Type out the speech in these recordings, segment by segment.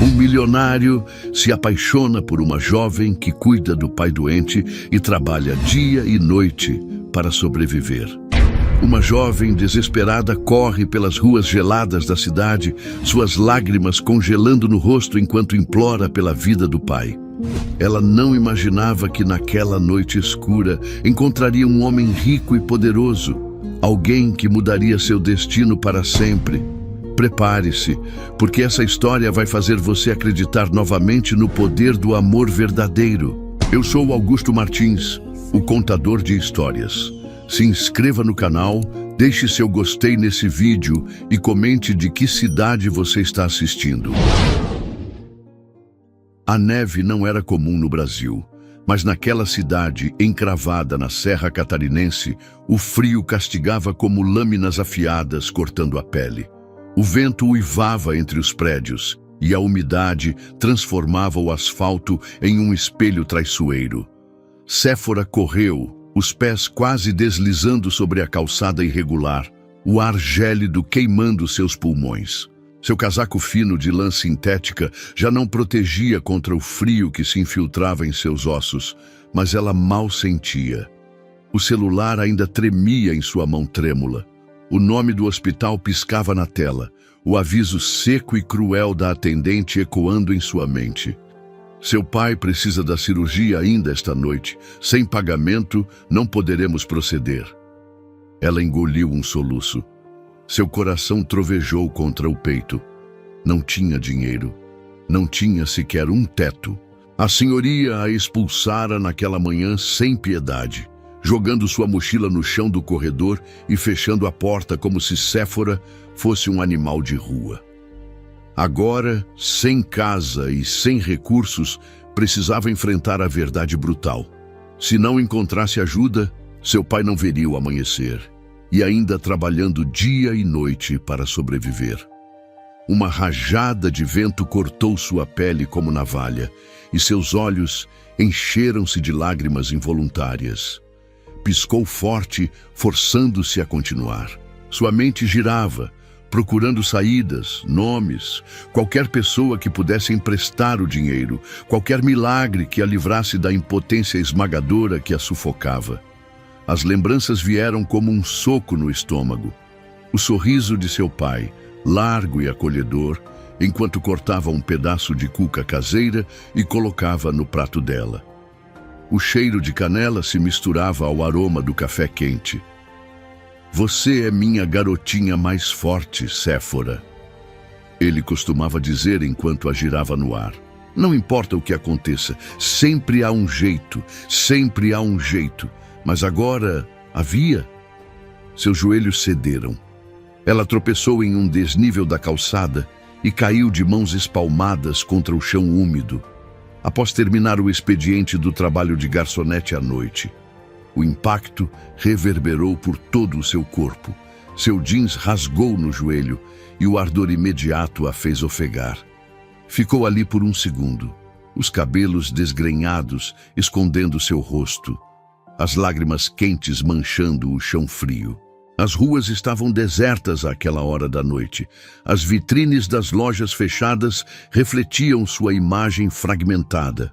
Um milionário se apaixona por uma jovem que cuida do pai doente e trabalha dia e noite para sobreviver. Uma jovem desesperada corre pelas ruas geladas da cidade, suas lágrimas congelando no rosto enquanto implora pela vida do pai. Ela não imaginava que naquela noite escura encontraria um homem rico e poderoso, alguém que mudaria seu destino para sempre. Prepare-se, porque essa história vai fazer você acreditar novamente no poder do amor verdadeiro. Eu sou Augusto Martins, o contador de histórias. Se inscreva no canal, deixe seu gostei nesse vídeo e comente de que cidade você está assistindo. A neve não era comum no Brasil, mas naquela cidade encravada na Serra Catarinense, o frio castigava como lâminas afiadas cortando a pele. O vento uivava entre os prédios e a umidade transformava o asfalto em um espelho traiçoeiro. Séfora correu, os pés quase deslizando sobre a calçada irregular, o ar gélido queimando seus pulmões. Seu casaco fino de lã sintética já não protegia contra o frio que se infiltrava em seus ossos, mas ela mal sentia. O celular ainda tremia em sua mão trêmula. O nome do hospital piscava na tela, o aviso seco e cruel da atendente ecoando em sua mente. Seu pai precisa da cirurgia ainda esta noite. Sem pagamento, não poderemos proceder. Ela engoliu um soluço. Seu coração trovejou contra o peito. Não tinha dinheiro. Não tinha sequer um teto. A senhoria a expulsara naquela manhã sem piedade, jogando sua mochila no chão do corredor e fechando a porta como se Séfora fosse um animal de rua. Agora, sem casa e sem recursos, precisava enfrentar a verdade brutal. Se não encontrasse ajuda, seu pai não veria o amanhecer, e ainda trabalhando dia e noite para sobreviver. Uma rajada de vento cortou sua pele como navalha, e seus olhos encheram-se de lágrimas involuntárias. Piscou forte, forçando-se a continuar. Sua mente girava, procurando saídas, nomes, qualquer pessoa que pudesse emprestar o dinheiro, qualquer milagre que a livrasse da impotência esmagadora que a sufocava. As lembranças vieram como um soco no estômago. O sorriso de seu pai, largo e acolhedor, enquanto cortava um pedaço de cuca caseira e colocava no prato dela. O cheiro de canela se misturava ao aroma do café quente. Você é minha garotinha mais forte, Séfora. Ele costumava dizer enquanto a girava no ar. Não importa o que aconteça, sempre há um jeito, sempre há um jeito. Mas agora havia. Seus joelhos cederam. Ela tropeçou em um desnível da calçada e caiu de mãos espalmadas contra o chão úmido. Após terminar o expediente do trabalho de garçonete à noite, o impacto reverberou por todo o seu corpo. Seu jeans rasgou no joelho e o ardor imediato a fez ofegar. Ficou ali por um segundo, os cabelos desgrenhados escondendo seu rosto, as lágrimas quentes manchando o chão frio. As ruas estavam desertas àquela hora da noite. As vitrines das lojas fechadas refletiam sua imagem fragmentada.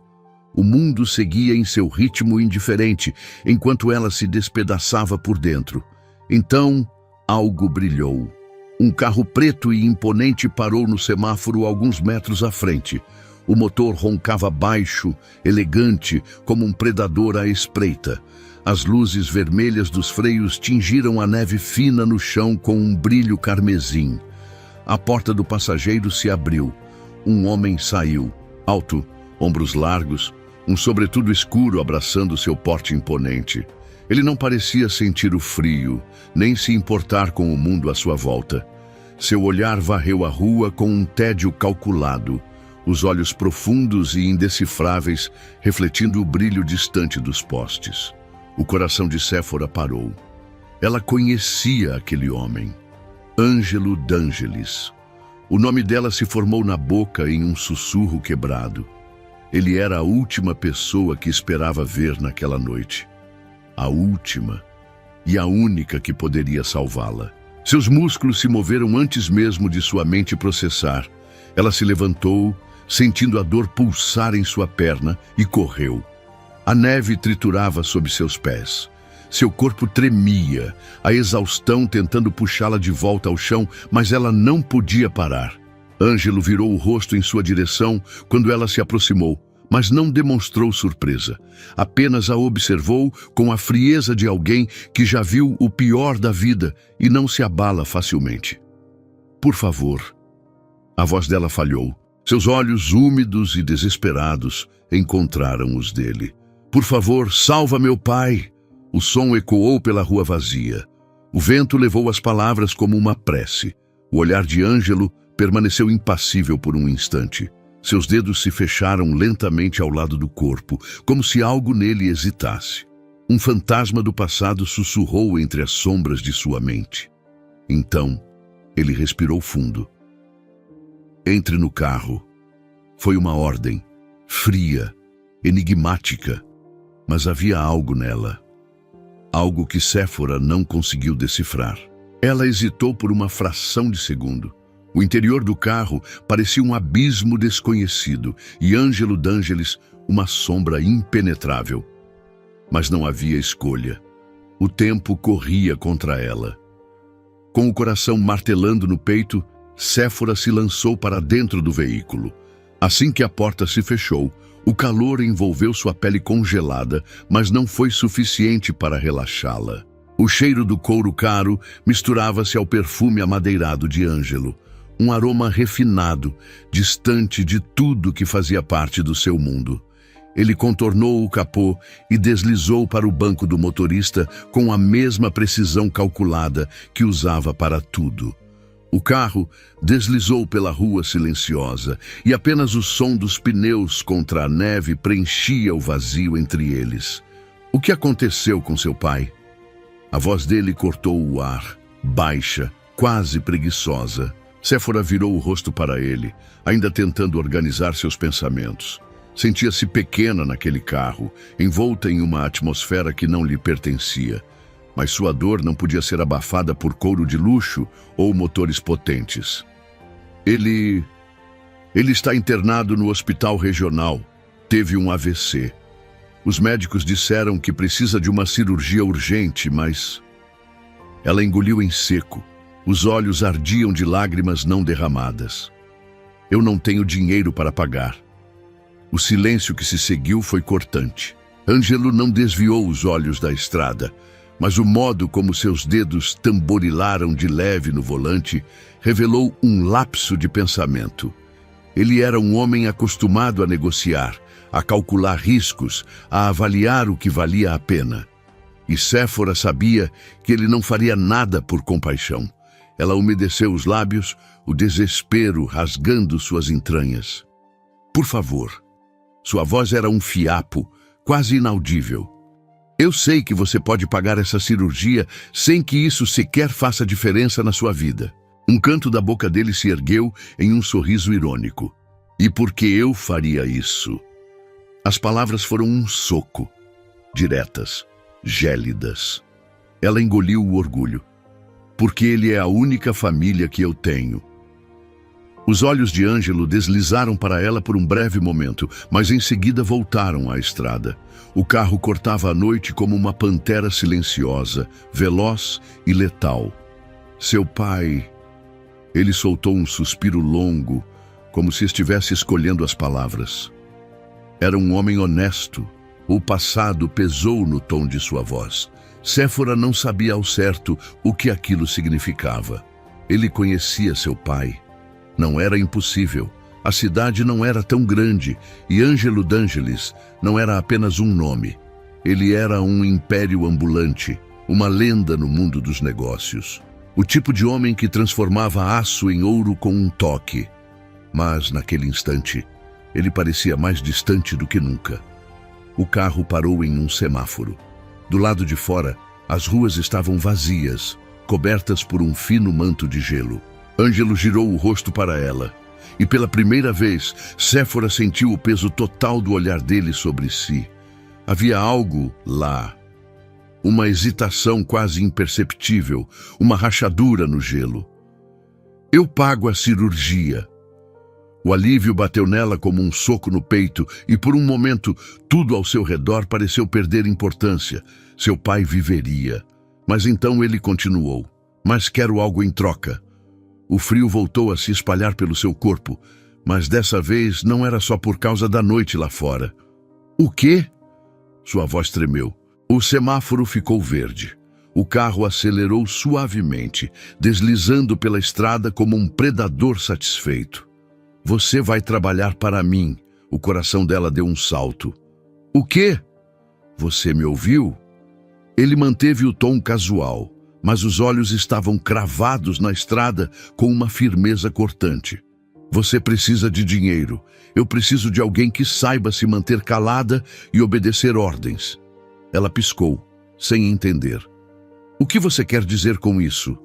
O mundo seguia em seu ritmo indiferente, enquanto ela se despedaçava por dentro. Então, algo brilhou. Um carro preto e imponente parou no semáforo alguns metros à frente. O motor roncava baixo, elegante, como um predador à espreita. As luzes vermelhas dos freios tingiram a neve fina no chão com um brilho carmesim. A porta do passageiro se abriu. Um homem saiu, alto, ombros largos, um sobretudo escuro abraçando seu porte imponente. Ele não parecia sentir o frio, nem se importar com o mundo à sua volta. Seu olhar varreu a rua com um tédio calculado, os olhos profundos e indecifráveis refletindo o brilho distante dos postes. O coração de Séfora parou. Ela conhecia aquele homem, Ângelo D'Angelis. O nome dela se formou na boca em um sussurro quebrado. Ele era a última pessoa que esperava ver naquela noite. A última e a única que poderia salvá-la. Seus músculos se moveram antes mesmo de sua mente processar. Ela se levantou, sentindo a dor pulsar em sua perna, e correu. A neve triturava sob seus pés. Seu corpo tremia, a exaustão tentando puxá-la de volta ao chão, mas ela não podia parar. Ângelo virou o rosto em sua direção quando ela se aproximou, mas não demonstrou surpresa. Apenas a observou com a frieza de alguém que já viu o pior da vida e não se abala facilmente. Por favor. A voz dela falhou. Seus olhos úmidos e desesperados encontraram os dele. Por favor, salva meu pai! O som ecoou pela rua vazia. O vento levou as palavras como uma prece. O olhar de Ângelo permaneceu impassível por um instante. Seus dedos se fecharam lentamente ao lado do corpo, como se algo nele hesitasse. Um fantasma do passado sussurrou entre as sombras de sua mente. Então, ele respirou fundo. Entre no carro. Foi uma ordem, fria, enigmática, mas havia algo nela. Algo que Séfora não conseguiu decifrar. Ela hesitou por uma fração de segundo. O interior do carro parecia um abismo desconhecido e Ângelo d'Angelis uma sombra impenetrável. Mas não havia escolha. O tempo corria contra ela. Com o coração martelando no peito, Séfora se lançou para dentro do veículo. Assim que a porta se fechou, o calor envolveu sua pele congelada, mas não foi suficiente para relaxá-la. O cheiro do couro caro misturava-se ao perfume amadeirado de Ângelo, um aroma refinado, distante de tudo que fazia parte do seu mundo. Ele contornou o capô e deslizou para o banco do motorista com a mesma precisão calculada que usava para tudo. O carro deslizou pela rua silenciosa e apenas o som dos pneus contra a neve preenchia o vazio entre eles. O que aconteceu com seu pai? A voz dele cortou o ar, baixa, quase preguiçosa. Séfora virou o rosto para ele, ainda tentando organizar seus pensamentos. Sentia-se pequena naquele carro, envolta em uma atmosfera que não lhe pertencia. Mas sua dor não podia ser abafada por couro de luxo ou motores potentes. Ele está internado no hospital regional. Teve um AVC. Os médicos disseram que precisa de uma cirurgia urgente, mas... Ela engoliu em seco. Os olhos ardiam de lágrimas não derramadas. Eu não tenho dinheiro para pagar. O silêncio que se seguiu foi cortante. Ângelo não desviou os olhos da estrada, mas o modo como seus dedos tamborilaram de leve no volante revelou um lapso de pensamento. Ele era um homem acostumado a negociar, a calcular riscos, a avaliar o que valia a pena. E Séfora sabia que ele não faria nada por compaixão. Ela umedeceu os lábios, o desespero rasgando suas entranhas. Por favor. Sua voz era um fiapo, quase inaudível. Eu sei que você pode pagar essa cirurgia sem que isso sequer faça diferença na sua vida. Um canto da boca dele se ergueu em um sorriso irônico. E por que eu faria isso? As palavras foram um soco, diretas, gélidas. Ela engoliu o orgulho. Porque ele é a única família que eu tenho. Os olhos de Ângelo deslizaram para ela por um breve momento, mas em seguida voltaram à estrada. O carro cortava a noite como uma pantera silenciosa, veloz e letal. Seu pai... Ele soltou um suspiro longo, como se estivesse escolhendo as palavras. Era um homem honesto. O passado pesou no tom de sua voz. Séfora não sabia ao certo o que aquilo significava. Ele conhecia seu pai. Não era impossível. A cidade não era tão grande e Ângelo d'Angelis não era apenas um nome. Ele era um império ambulante, uma lenda no mundo dos negócios. O tipo de homem que transformava aço em ouro com um toque. Mas, naquele instante, ele parecia mais distante do que nunca. O carro parou em um semáforo. Do lado de fora, as ruas estavam vazias, cobertas por um fino manto de gelo. Ângelo girou o rosto para ela, e pela primeira vez, Séfora sentiu o peso total do olhar dele sobre si. Havia algo lá. Uma hesitação quase imperceptível, uma rachadura no gelo. Eu pago a cirurgia. O alívio bateu nela como um soco no peito e, por um momento, tudo ao seu redor pareceu perder importância. Seu pai viveria. Mas então ele continuou. Mas quero algo em troca. O frio voltou a se espalhar pelo seu corpo, mas dessa vez não era só por causa da noite lá fora. O quê? Sua voz tremeu. O semáforo ficou verde. O carro acelerou suavemente, deslizando pela estrada como um predador satisfeito. Você vai trabalhar para mim. O coração dela deu um salto. O quê? Você me ouviu? Ele manteve o tom casual, mas os olhos estavam cravados na estrada com uma firmeza cortante. Você precisa de dinheiro. Eu preciso de alguém que saiba se manter calada e obedecer ordens. Ela piscou, sem entender. O que você quer dizer com isso?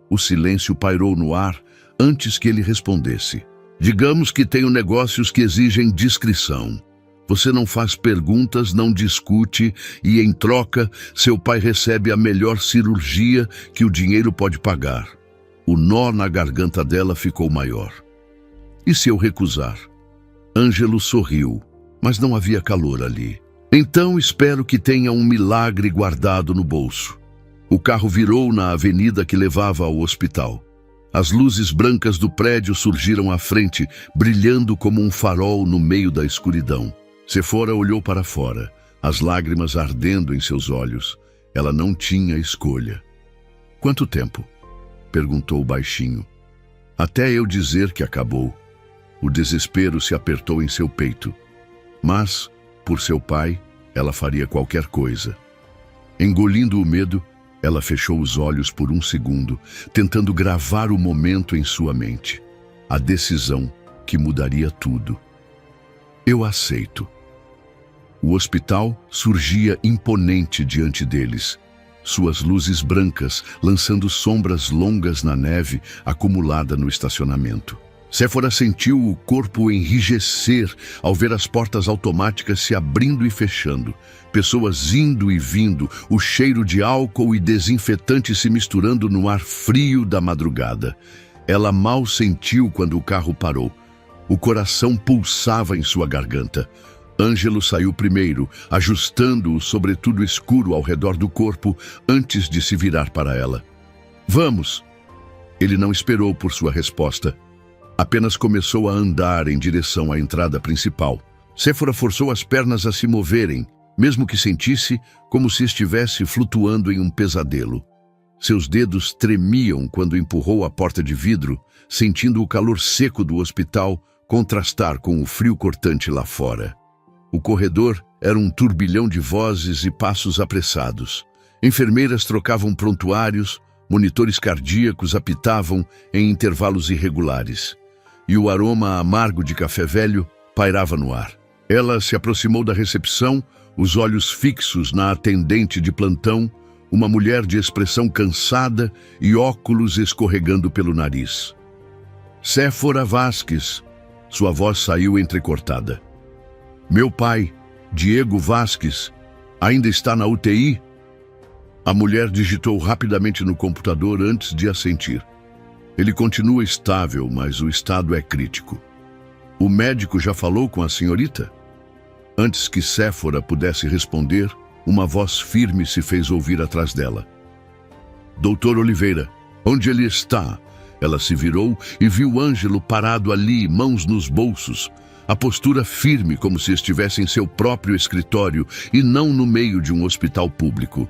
O silêncio pairou no ar antes que ele respondesse. Digamos que tenho negócios que exigem discrição. Você não faz perguntas, não discute e, em troca, seu pai recebe a melhor cirurgia que o dinheiro pode pagar. O nó na garganta dela ficou maior. E se eu recusar? Ângelo sorriu, mas não havia calor ali. Então espero que tenha um milagre guardado no bolso. O carro virou na avenida que levava ao hospital. As luzes brancas do prédio surgiram à frente, brilhando como um farol no meio da escuridão. Sephora olhou para fora, as lágrimas ardendo em seus olhos. Ela não tinha escolha. Quanto tempo? Perguntou baixinho. Até eu dizer que acabou. O desespero se apertou em seu peito. Mas, por seu pai, ela faria qualquer coisa. Engolindo o medo, ela fechou os olhos por um segundo, tentando gravar o momento em sua mente. A decisão que mudaria tudo. Eu aceito. O hospital surgia imponente diante deles. Suas luzes brancas lançando sombras longas na neve acumulada no estacionamento. Sephora sentiu o corpo enrijecer ao ver as portas automáticas se abrindo e fechando. Pessoas indo e vindo, o cheiro de álcool e desinfetante se misturando no ar frio da madrugada. Ela mal sentiu quando o carro parou. O coração pulsava em sua garganta. Ângelo saiu primeiro, ajustando o sobretudo escuro ao redor do corpo antes de se virar para ela. Vamos! Ele não esperou por sua resposta. Apenas começou a andar em direção à entrada principal. Sephora forçou as pernas a se moverem, mesmo que sentisse como se estivesse flutuando em um pesadelo. Seus dedos tremiam quando empurrou a porta de vidro, sentindo o calor seco do hospital contrastar com o frio cortante lá fora. O corredor era um turbilhão de vozes e passos apressados. Enfermeiras trocavam prontuários, monitores cardíacos apitavam em intervalos irregulares. E o aroma amargo de café velho pairava no ar. Ela se aproximou da recepção, os olhos fixos na atendente de plantão, uma mulher de expressão cansada e óculos escorregando pelo nariz. Sephora Vasques. Sua voz saiu entrecortada. Meu pai, Diego Vasques, ainda está na UTI? A mulher digitou rapidamente no computador antes de assentir. Ele continua estável, mas o estado é crítico. O médico já falou com a senhorita? Antes que Sephora pudesse responder, uma voz firme se fez ouvir atrás dela. Doutor Oliveira, onde ele está? Ela se virou e viu Ângelo parado ali, mãos nos bolsos, a postura firme como se estivesse em seu próprio escritório e não no meio de um hospital público.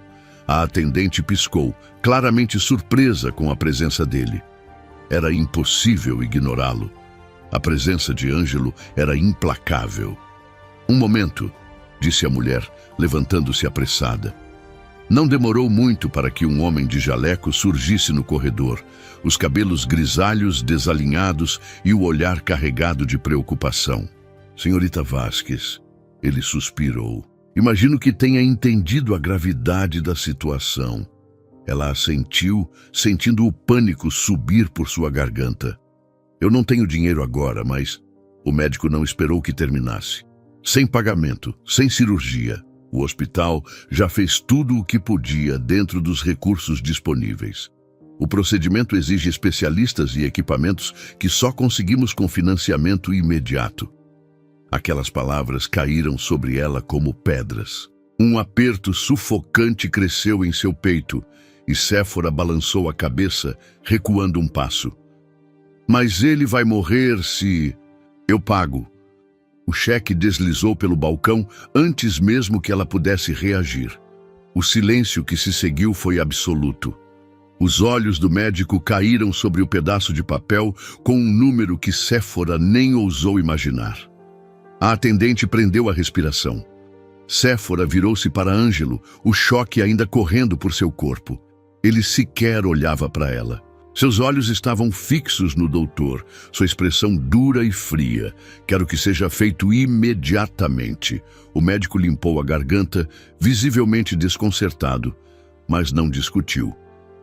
A atendente piscou, claramente surpresa com a presença dele. Era impossível ignorá-lo. A presença de Ângelo era implacável. Um momento, disse a mulher, levantando-se apressada. Não demorou muito para que um homem de jaleco surgisse no corredor, os cabelos grisalhos desalinhados e o olhar carregado de preocupação. Senhorita Vasques, ele suspirou. Imagino que tenha entendido a gravidade da situação. Ela assentiu, sentindo o pânico subir por sua garganta. Eu não tenho dinheiro agora, mas o médico não esperou que terminasse. Sem pagamento, sem cirurgia, o hospital já fez tudo o que podia dentro dos recursos disponíveis. O procedimento exige especialistas e equipamentos que só conseguimos com financiamento imediato. Aquelas palavras caíram sobre ela como pedras. Um aperto sufocante cresceu em seu peito e Séfora balançou a cabeça, recuando um passo. Mas ele vai morrer se... Eu pago. O cheque deslizou pelo balcão antes mesmo que ela pudesse reagir. O silêncio que se seguiu foi absoluto. Os olhos do médico caíram sobre o pedaço de papel com um número que Séfora nem ousou imaginar. A atendente prendeu a respiração. Séfora virou-se para Ângelo, o choque ainda correndo por seu corpo. Ele sequer olhava para ela. Seus olhos estavam fixos no doutor, sua expressão dura e fria. Quero que seja feito imediatamente. O médico limpou a garganta, visivelmente desconcertado, mas não discutiu.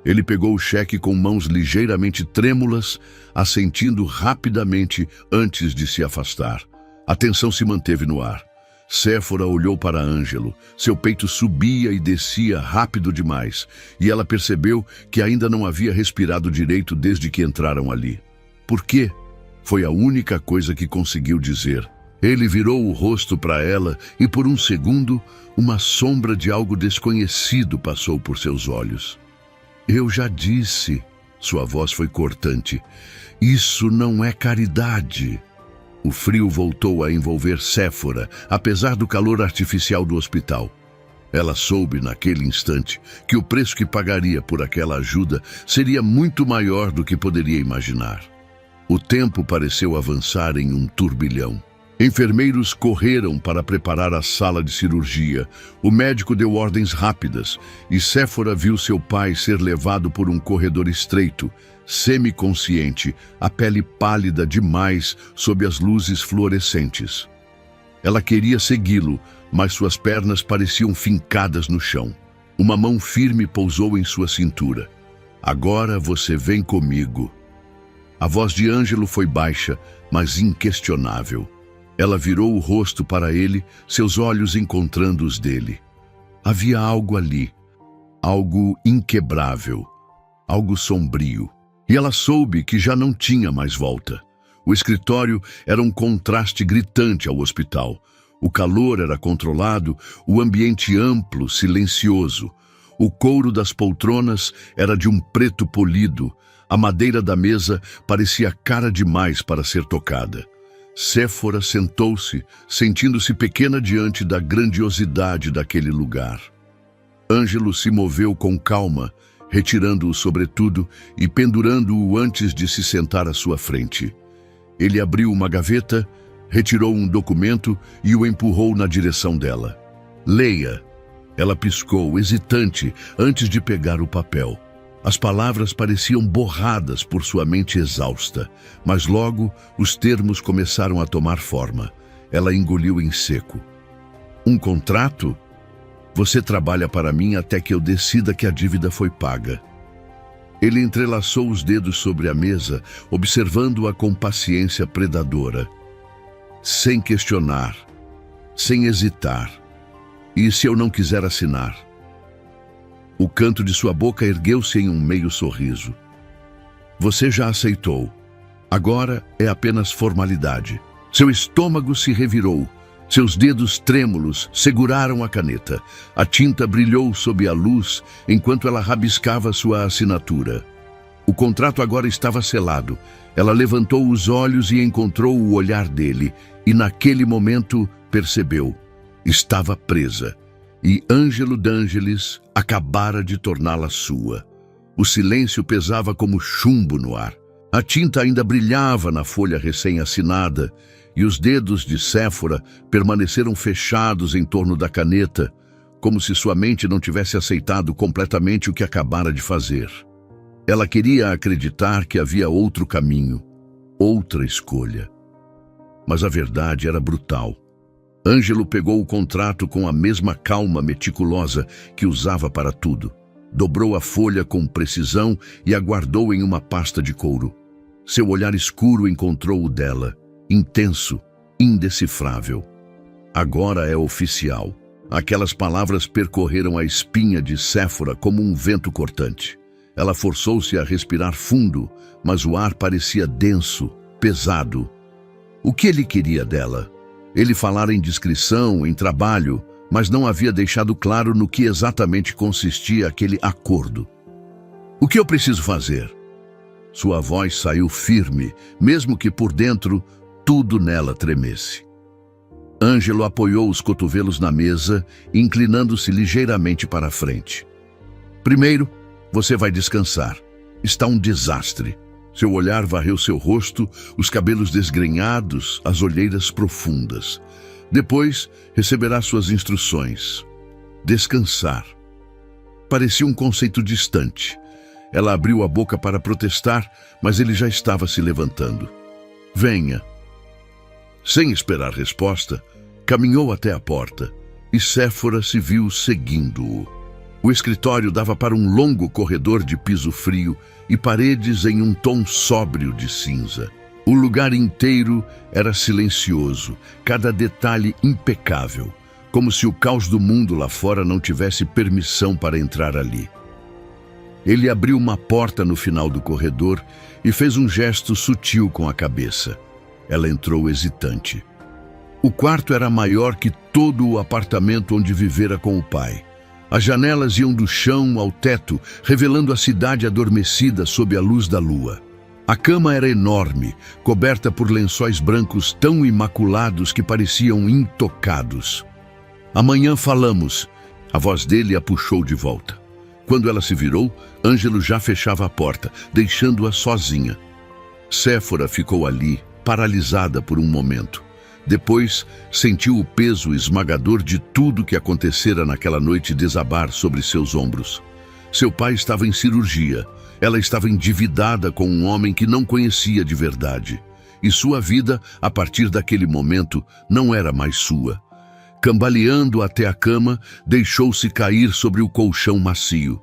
Ele pegou o cheque com mãos ligeiramente trêmulas, assentindo rapidamente antes de se afastar. A tensão se manteve no ar. Séfora olhou para Ângelo. Seu peito subia e descia rápido demais, e ela percebeu que ainda não havia respirado direito desde que entraram ali. Por quê? Foi a única coisa que conseguiu dizer. Ele virou o rosto para ela e, por um segundo, uma sombra de algo desconhecido passou por seus olhos. Eu já disse, sua voz foi cortante, isso não é caridade. O frio voltou a envolver Séfora, apesar do calor artificial do hospital. Ela soube naquele instante que o preço que pagaria por aquela ajuda seria muito maior do que poderia imaginar. O tempo pareceu avançar em um turbilhão. Enfermeiros correram para preparar a sala de cirurgia. O médico deu ordens rápidas e Séfora viu seu pai ser levado por um corredor estreito, semiconsciente, a pele pálida demais sob as luzes fluorescentes. Ela queria segui-lo, mas suas pernas pareciam fincadas no chão. Uma mão firme pousou em sua cintura. Agora você vem comigo. A voz de Ângelo foi baixa, mas inquestionável. Ela virou o rosto para ele, seus olhos encontrando os dele. Havia algo ali, algo inquebrável, algo sombrio. E ela soube que já não tinha mais volta. O escritório era um contraste gritante ao hospital. O calor era controlado, o ambiente amplo, silencioso. O couro das poltronas era de um preto polido. A madeira da mesa parecia cara demais para ser tocada. Séfora sentou-se, sentindo-se pequena diante da grandiosidade daquele lugar. Ângelo se moveu com calma, retirando o sobretudo e pendurando-o antes de se sentar à sua frente. Ele abriu uma gaveta, retirou um documento e o empurrou na direção dela. Leia. Ela piscou, hesitante, antes de pegar o papel. As palavras pareciam borradas por sua mente exausta, mas logo os termos começaram a tomar forma. Ela engoliu em seco. Um contrato? Você trabalha para mim até que eu decida que a dívida foi paga. Ele entrelaçou os dedos sobre a mesa, observando-a com paciência predadora. Sem questionar, sem hesitar. E se eu não quiser assinar? O canto de sua boca ergueu-se em um meio sorriso. Você já aceitou. Agora é apenas formalidade. Seu estômago se revirou. Seus dedos trêmulos seguraram a caneta. A tinta brilhou sob a luz enquanto ela rabiscava sua assinatura. O contrato agora estava selado. Ela levantou os olhos e encontrou o olhar dele. E naquele momento percebeu. Estava presa. E Ângelo d'Angelis acabara de torná-la sua. O silêncio pesava como chumbo no ar. A tinta ainda brilhava na folha recém-assinada e os dedos de Séfora permaneceram fechados em torno da caneta, como se sua mente não tivesse aceitado completamente o que acabara de fazer. Ela queria acreditar que havia outro caminho, outra escolha. Mas a verdade era brutal. Ângelo pegou o contrato com a mesma calma meticulosa que usava para tudo. Dobrou a folha com precisão e a guardou em uma pasta de couro. Seu olhar escuro encontrou o dela, intenso, indecifrável. Agora é oficial. Aquelas palavras percorreram a espinha de Séfora como um vento cortante. Ela forçou-se a respirar fundo, mas o ar parecia denso, pesado. O que ele queria dela? Ele falara em discrição, em trabalho, mas não havia deixado claro no que exatamente consistia aquele acordo. O que eu preciso fazer? Sua voz saiu firme, mesmo que por dentro tudo nela tremesse. Ângelo apoiou os cotovelos na mesa, inclinando-se ligeiramente para a frente. Primeiro, você vai descansar. Está um desastre. Seu olhar varreu seu rosto, os cabelos desgrenhados, as olheiras profundas. Depois, receberá suas instruções. Descansar. Parecia um conceito distante. Ela abriu a boca para protestar, mas ele já estava se levantando. Venha. Sem esperar resposta, caminhou até a porta e Séfora se viu seguindo-o. O escritório dava para um longo corredor de piso frio e paredes em um tom sóbrio de cinza. O lugar inteiro era silencioso, cada detalhe impecável, como se o caos do mundo lá fora não tivesse permissão para entrar ali. Ele abriu uma porta no final do corredor e fez um gesto sutil com a cabeça. Ela entrou hesitante. O quarto era maior que todo o apartamento onde vivera com o pai. As janelas iam do chão ao teto, revelando a cidade adormecida sob a luz da lua. A cama era enorme, coberta por lençóis brancos tão imaculados que pareciam intocados. Amanhã falamos. A voz dele a puxou de volta. Quando ela se virou, Ângelo já fechava a porta, deixando-a sozinha. Séfora ficou ali, paralisada por um momento. Depois, sentiu o peso esmagador de tudo que acontecera naquela noite desabar sobre seus ombros. Seu pai estava em cirurgia. Ela estava endividada com um homem que não conhecia de verdade. E sua vida, a partir daquele momento, não era mais sua. Cambaleando até a cama, deixou-se cair sobre o colchão macio.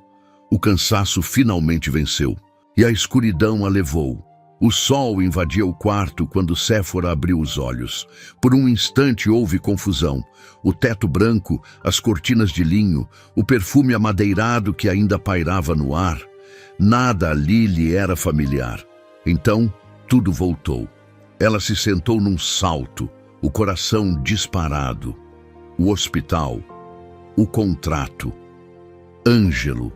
O cansaço finalmente venceu, e a escuridão a levou. O sol invadia o quarto quando Séfora abriu os olhos. Por um instante houve confusão. O teto branco, as cortinas de linho, o perfume amadeirado que ainda pairava no ar. Nada ali lhe era familiar. Então, tudo voltou. Ela se sentou num salto, o coração disparado. O hospital, o contrato, Ângelo.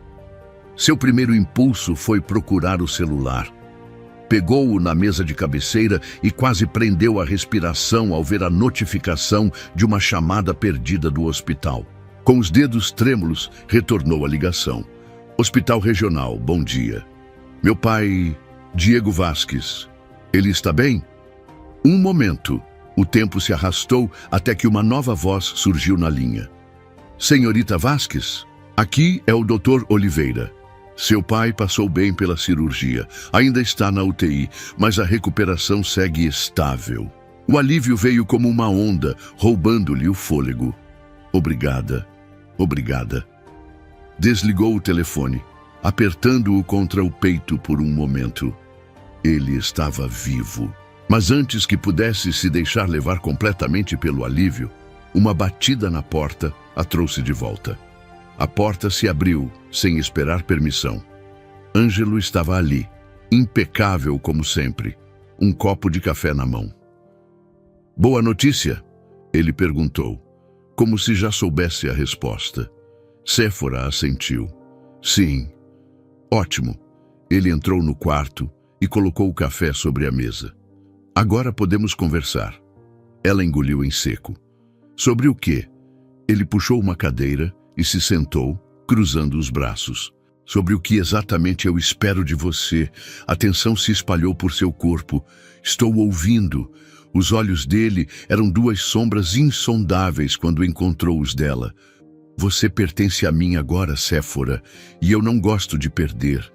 Seu primeiro impulso foi procurar o celular. Pegou-o na mesa de cabeceira e quase prendeu a respiração ao ver a notificação de uma chamada perdida do hospital. Com os dedos trêmulos, retornou a ligação. Hospital Regional, bom dia. Meu pai, Diego Vasques. Ele está bem? Um momento. O tempo se arrastou até que uma nova voz surgiu na linha. Senhorita Vasques, aqui é o Dr. Oliveira. Seu pai passou bem pela cirurgia. Ainda está na UTI, mas a recuperação segue estável. O alívio veio como uma onda, roubando-lhe o fôlego. Obrigada. Obrigada. Desligou o telefone, apertando-o contra o peito por um momento. Ele estava vivo. Mas antes que pudesse se deixar levar completamente pelo alívio, uma batida na porta a trouxe de volta. A porta se abriu, sem esperar permissão. Ângelo estava ali, impecável como sempre, um copo de café na mão. Boa notícia? Ele perguntou, como se já soubesse a resposta. Séfora assentiu. Sim. Ótimo. Ele entrou no quarto e colocou o café sobre a mesa. Agora podemos conversar. Ela engoliu em seco. Sobre o quê? Ele puxou uma cadeira e se sentou, cruzando os braços. Sobre o que exatamente eu espero de você. A tensão se espalhou por seu corpo. Estou ouvindo. Os olhos dele eram duas sombras insondáveis quando encontrou os dela. Você pertence a mim agora, Séfora, e eu não gosto de perder.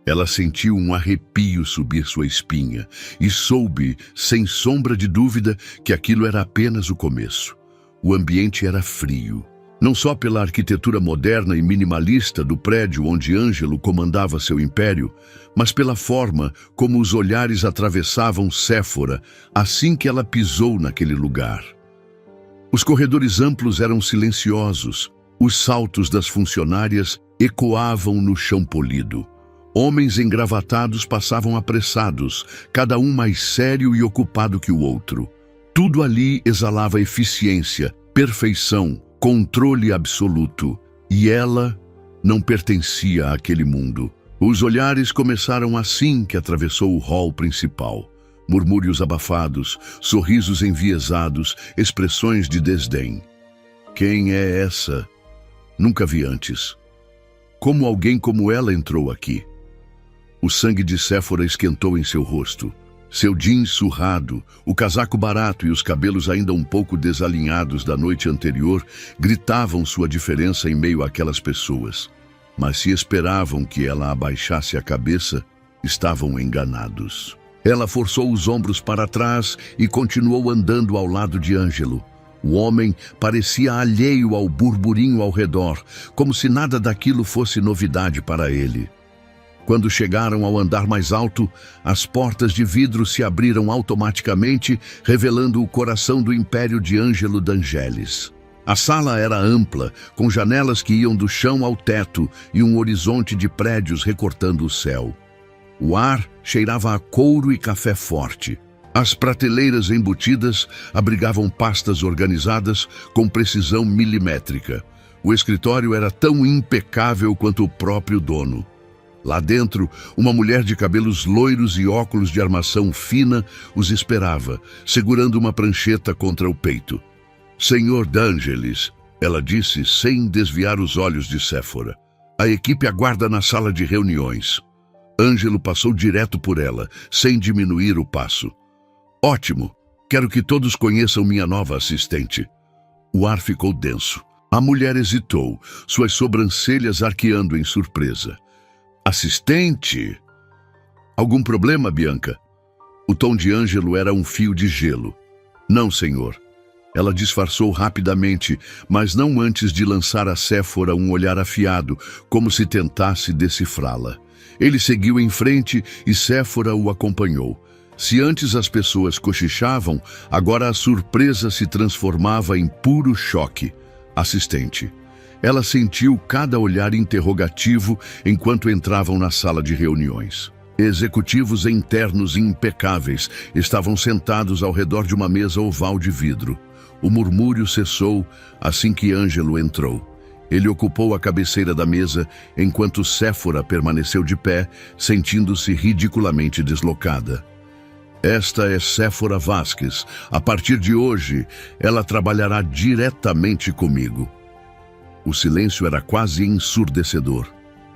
Ela sentiu um arrepio subir sua espinha e soube, sem sombra de dúvida, que aquilo era apenas o começo. O ambiente era frio. Não só pela arquitetura moderna e minimalista do prédio onde Ângelo comandava seu império, mas pela forma como os olhares atravessavam Séfora assim que ela pisou naquele lugar. Os corredores amplos eram silenciosos, os saltos das funcionárias ecoavam no chão polido. Homens engravatados passavam apressados, cada um mais sério e ocupado que o outro. Tudo ali exalava eficiência, perfeição, controle absoluto. E ela não pertencia àquele mundo. Os olhares começaram assim que atravessou o hall principal. Murmúrios abafados, sorrisos enviesados, expressões de desdém. Quem é essa? Nunca vi antes. Como alguém como ela entrou aqui? O sangue de Séfora esquentou em seu rosto. Seu jeans surrado, o casaco barato e os cabelos ainda um pouco desalinhados da noite anterior gritavam sua diferença em meio àquelas pessoas. Mas se esperavam que ela abaixasse a cabeça, estavam enganados. Ela forçou os ombros para trás e continuou andando ao lado de Ângelo. O homem parecia alheio ao burburinho ao redor, como se nada daquilo fosse novidade para ele. Quando chegaram ao andar mais alto, as portas de vidro se abriram automaticamente, revelando o coração do império de Ângelo D'Angelis. A sala era ampla, com janelas que iam do chão ao teto e um horizonte de prédios recortando o céu. O ar cheirava a couro e café forte. As prateleiras embutidas abrigavam pastas organizadas com precisão milimétrica. O escritório era tão impecável quanto o próprio dono. Lá dentro, uma mulher de cabelos loiros e óculos de armação fina os esperava, segurando uma prancheta contra o peito. Senhor D'Angelis, ela disse sem desviar os olhos de Séfora. A equipe aguarda na sala de reuniões. Ângelo passou direto por ela, sem diminuir o passo. Ótimo! Quero que todos conheçam minha nova assistente. O ar ficou denso. A mulher hesitou, suas sobrancelhas arqueando em surpresa. Assistente? Algum problema, Bianca? O tom de Ângelo era um fio de gelo. Não, senhor. Ela disfarçou rapidamente, mas não antes de lançar a Séfora um olhar afiado, como se tentasse decifrá-la. Ele seguiu em frente e Séfora o acompanhou. Se antes as pessoas cochichavam, agora a surpresa se transformava em puro choque. Assistente. Ela sentiu cada olhar interrogativo enquanto entravam na sala de reuniões. Executivos internos impecáveis estavam sentados ao redor de uma mesa oval de vidro. O murmúrio cessou assim que Ângelo entrou. Ele ocupou a cabeceira da mesa, enquanto Séfora permaneceu de pé, sentindo-se ridiculamente deslocada. Esta é Séfora Vasquez. A partir de hoje, ela trabalhará diretamente comigo. O silêncio era quase ensurdecedor.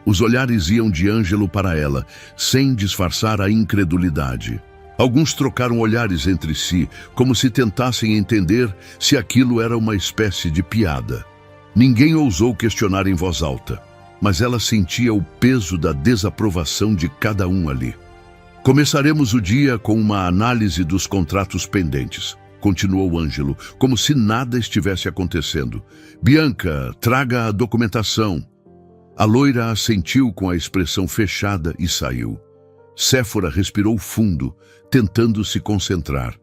Os olhares iam de Ângelo para ela, sem disfarçar a incredulidade. Alguns trocaram olhares entre si, como se tentassem entender se aquilo era uma espécie de piada. Ninguém ousou questionar em voz alta, mas ela sentia o peso da desaprovação de cada um ali. Começaremos o dia com uma análise dos contratos pendentes, continuou Ângelo, como se nada estivesse acontecendo. Bianca, traga a documentação. A loira assentiu com a expressão fechada e saiu. Séfora respirou fundo, tentando se concentrar.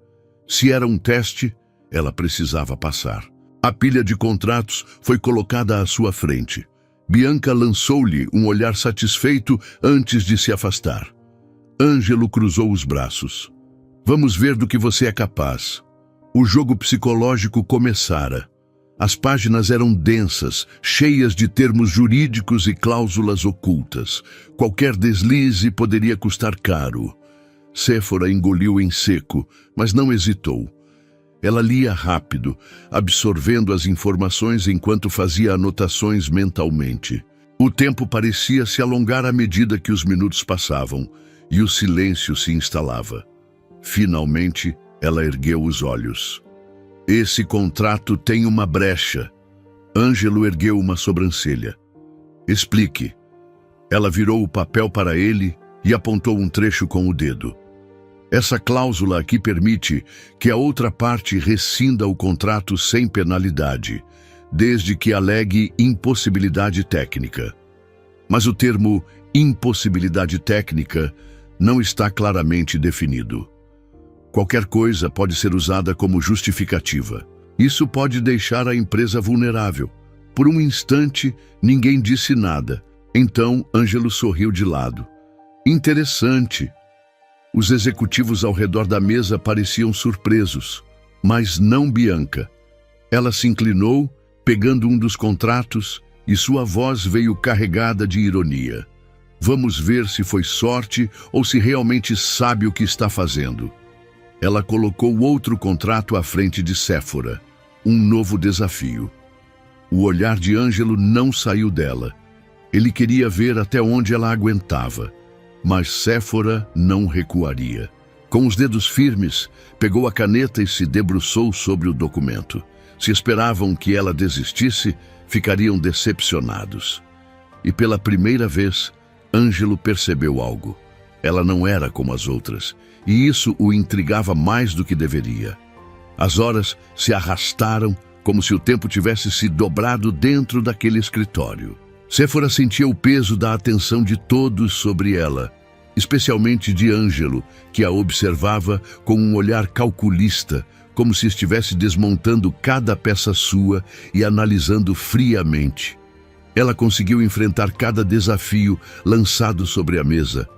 Se era um teste, ela precisava passar. A pilha de contratos foi colocada à sua frente. Bianca lançou-lhe um olhar satisfeito antes de se afastar. Ângelo cruzou os braços. Vamos ver do que você é capaz. O jogo psicológico começara. As páginas eram densas, cheias de termos jurídicos e cláusulas ocultas. Qualquer deslize poderia custar caro. Séfora engoliu em seco, mas não hesitou. Ela lia rápido, absorvendo as informações enquanto fazia anotações mentalmente. O tempo parecia se alongar à medida que os minutos passavam, e o silêncio se instalava. Finalmente, ela ergueu os olhos. Esse contrato tem uma brecha. Ângelo ergueu uma sobrancelha. Explique. Ela virou o papel para ele e apontou um trecho com o dedo. Essa cláusula aqui permite que a outra parte rescinda o contrato sem penalidade, desde que alegue impossibilidade técnica. Mas o termo impossibilidade técnica não está claramente definido. Qualquer coisa pode ser usada como justificativa. Isso pode deixar a empresa vulnerável. Por um instante, ninguém disse nada. Então, Ângelo sorriu de lado. Interessante. Os executivos ao redor da mesa pareciam surpresos, mas não Bianca. Ela se inclinou, pegando um dos contratos, e sua voz veio carregada de ironia. Vamos ver se foi sorte ou se realmente sabe o que está fazendo. Ela colocou outro contrato à frente de Séfora. Um novo desafio. O olhar de Ângelo não saiu dela. Ele queria ver até onde ela aguentava. Mas Séfora não recuaria. Com os dedos firmes, pegou a caneta e se debruçou sobre o documento. Se esperavam que ela desistisse, ficariam decepcionados. E pela primeira vez, Ângelo percebeu algo. Ela não era como as outras, e isso o intrigava mais do que deveria. As horas se arrastaram como se o tempo tivesse se dobrado dentro daquele escritório. Séfora sentia o peso da atenção de todos sobre ela, especialmente de Ângelo, que a observava com um olhar calculista, como se estivesse desmontando cada peça sua e analisando friamente. Ela conseguiu enfrentar cada desafio lançado sobre a mesa,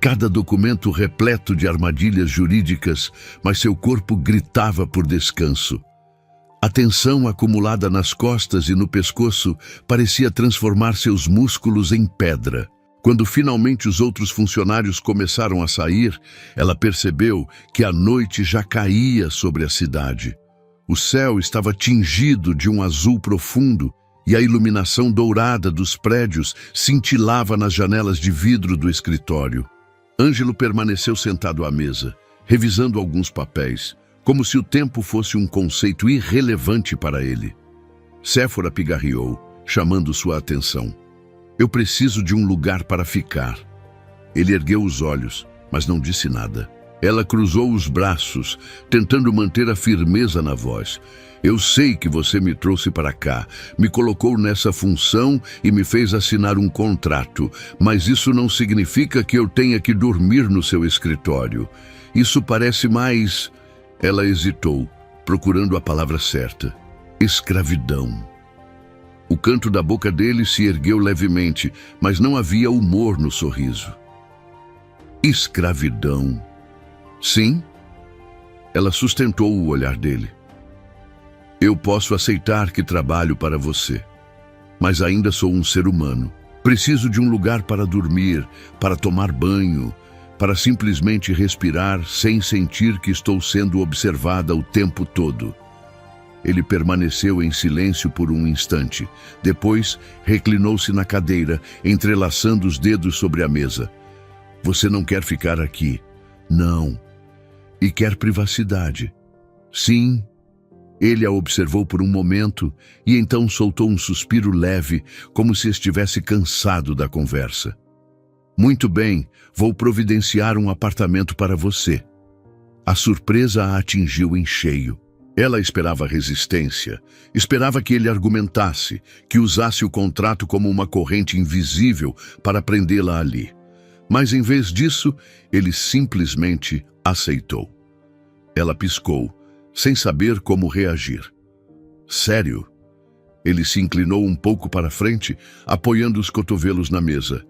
cada documento repleto de armadilhas jurídicas, mas seu corpo gritava por descanso. A tensão acumulada nas costas e no pescoço parecia transformar seus músculos em pedra. Quando finalmente os outros funcionários começaram a sair, ela percebeu que a noite já caía sobre a cidade. O céu estava tingido de um azul profundo e a iluminação dourada dos prédios cintilava nas janelas de vidro do escritório. Ângelo permaneceu sentado à mesa, revisando alguns papéis, como se o tempo fosse um conceito irrelevante para ele. Séfora pigarreou, chamando sua atenção. Eu preciso de um lugar para ficar. Ele ergueu os olhos, mas não disse nada. Ela cruzou os braços, tentando manter a firmeza na voz. Eu sei que você me trouxe para cá, me colocou nessa função e me fez assinar um contrato, mas isso não significa que eu tenha que dormir no seu escritório. Isso parece mais... Ela hesitou, procurando a palavra certa. Escravidão. O canto da boca dele se ergueu levemente, mas não havia humor no sorriso. Escravidão. Sim? Ela sustentou o olhar dele. Eu posso aceitar que trabalho para você, mas ainda sou um ser humano. Preciso de um lugar para dormir, para tomar banho, para simplesmente respirar sem sentir que estou sendo observada o tempo todo. Ele permaneceu em silêncio por um instante. Depois, reclinou-se na cadeira, entrelaçando os dedos sobre a mesa. Você não quer ficar aqui? Não. E quer privacidade? Sim. Ele a observou por um momento e então soltou um suspiro leve, como se estivesse cansado da conversa. Muito bem, vou providenciar um apartamento para você. A surpresa a atingiu em cheio. Ela esperava resistência, esperava que ele argumentasse, que usasse o contrato como uma corrente invisível para prendê-la ali. Mas em vez disso, ele simplesmente aceitou. Ela piscou, sem saber como reagir. Sério? Ele se inclinou um pouco para frente, apoiando os cotovelos na mesa.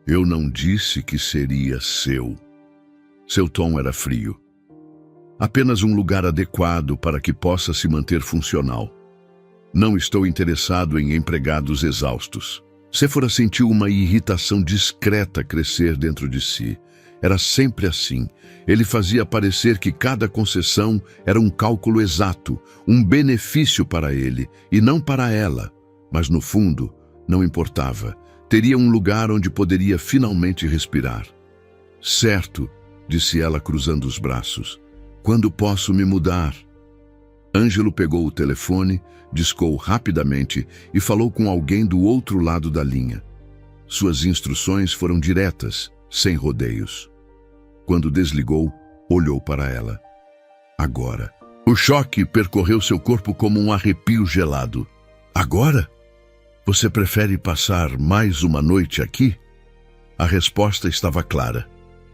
Eu não disse que seria seu. Seu tom era frio. Apenas um lugar adequado para que possa se manter funcional. Não estou interessado em empregados exaustos. Séfora sentiu uma irritação discreta crescer dentro de si. Era sempre assim. Ele fazia parecer que cada concessão era um cálculo exato, um benefício para ele e não para ela. Mas no fundo, não importava. Teria um lugar onde poderia finalmente respirar. Certo, disse ela cruzando os braços. Quando posso me mudar? Ângelo pegou o telefone, discou rapidamente e falou com alguém do outro lado da linha. Suas instruções foram diretas, sem rodeios. Quando desligou, olhou para ela. Agora. O choque percorreu seu corpo como um arrepio gelado. Agora? Você prefere passar mais uma noite aqui? A resposta estava clara.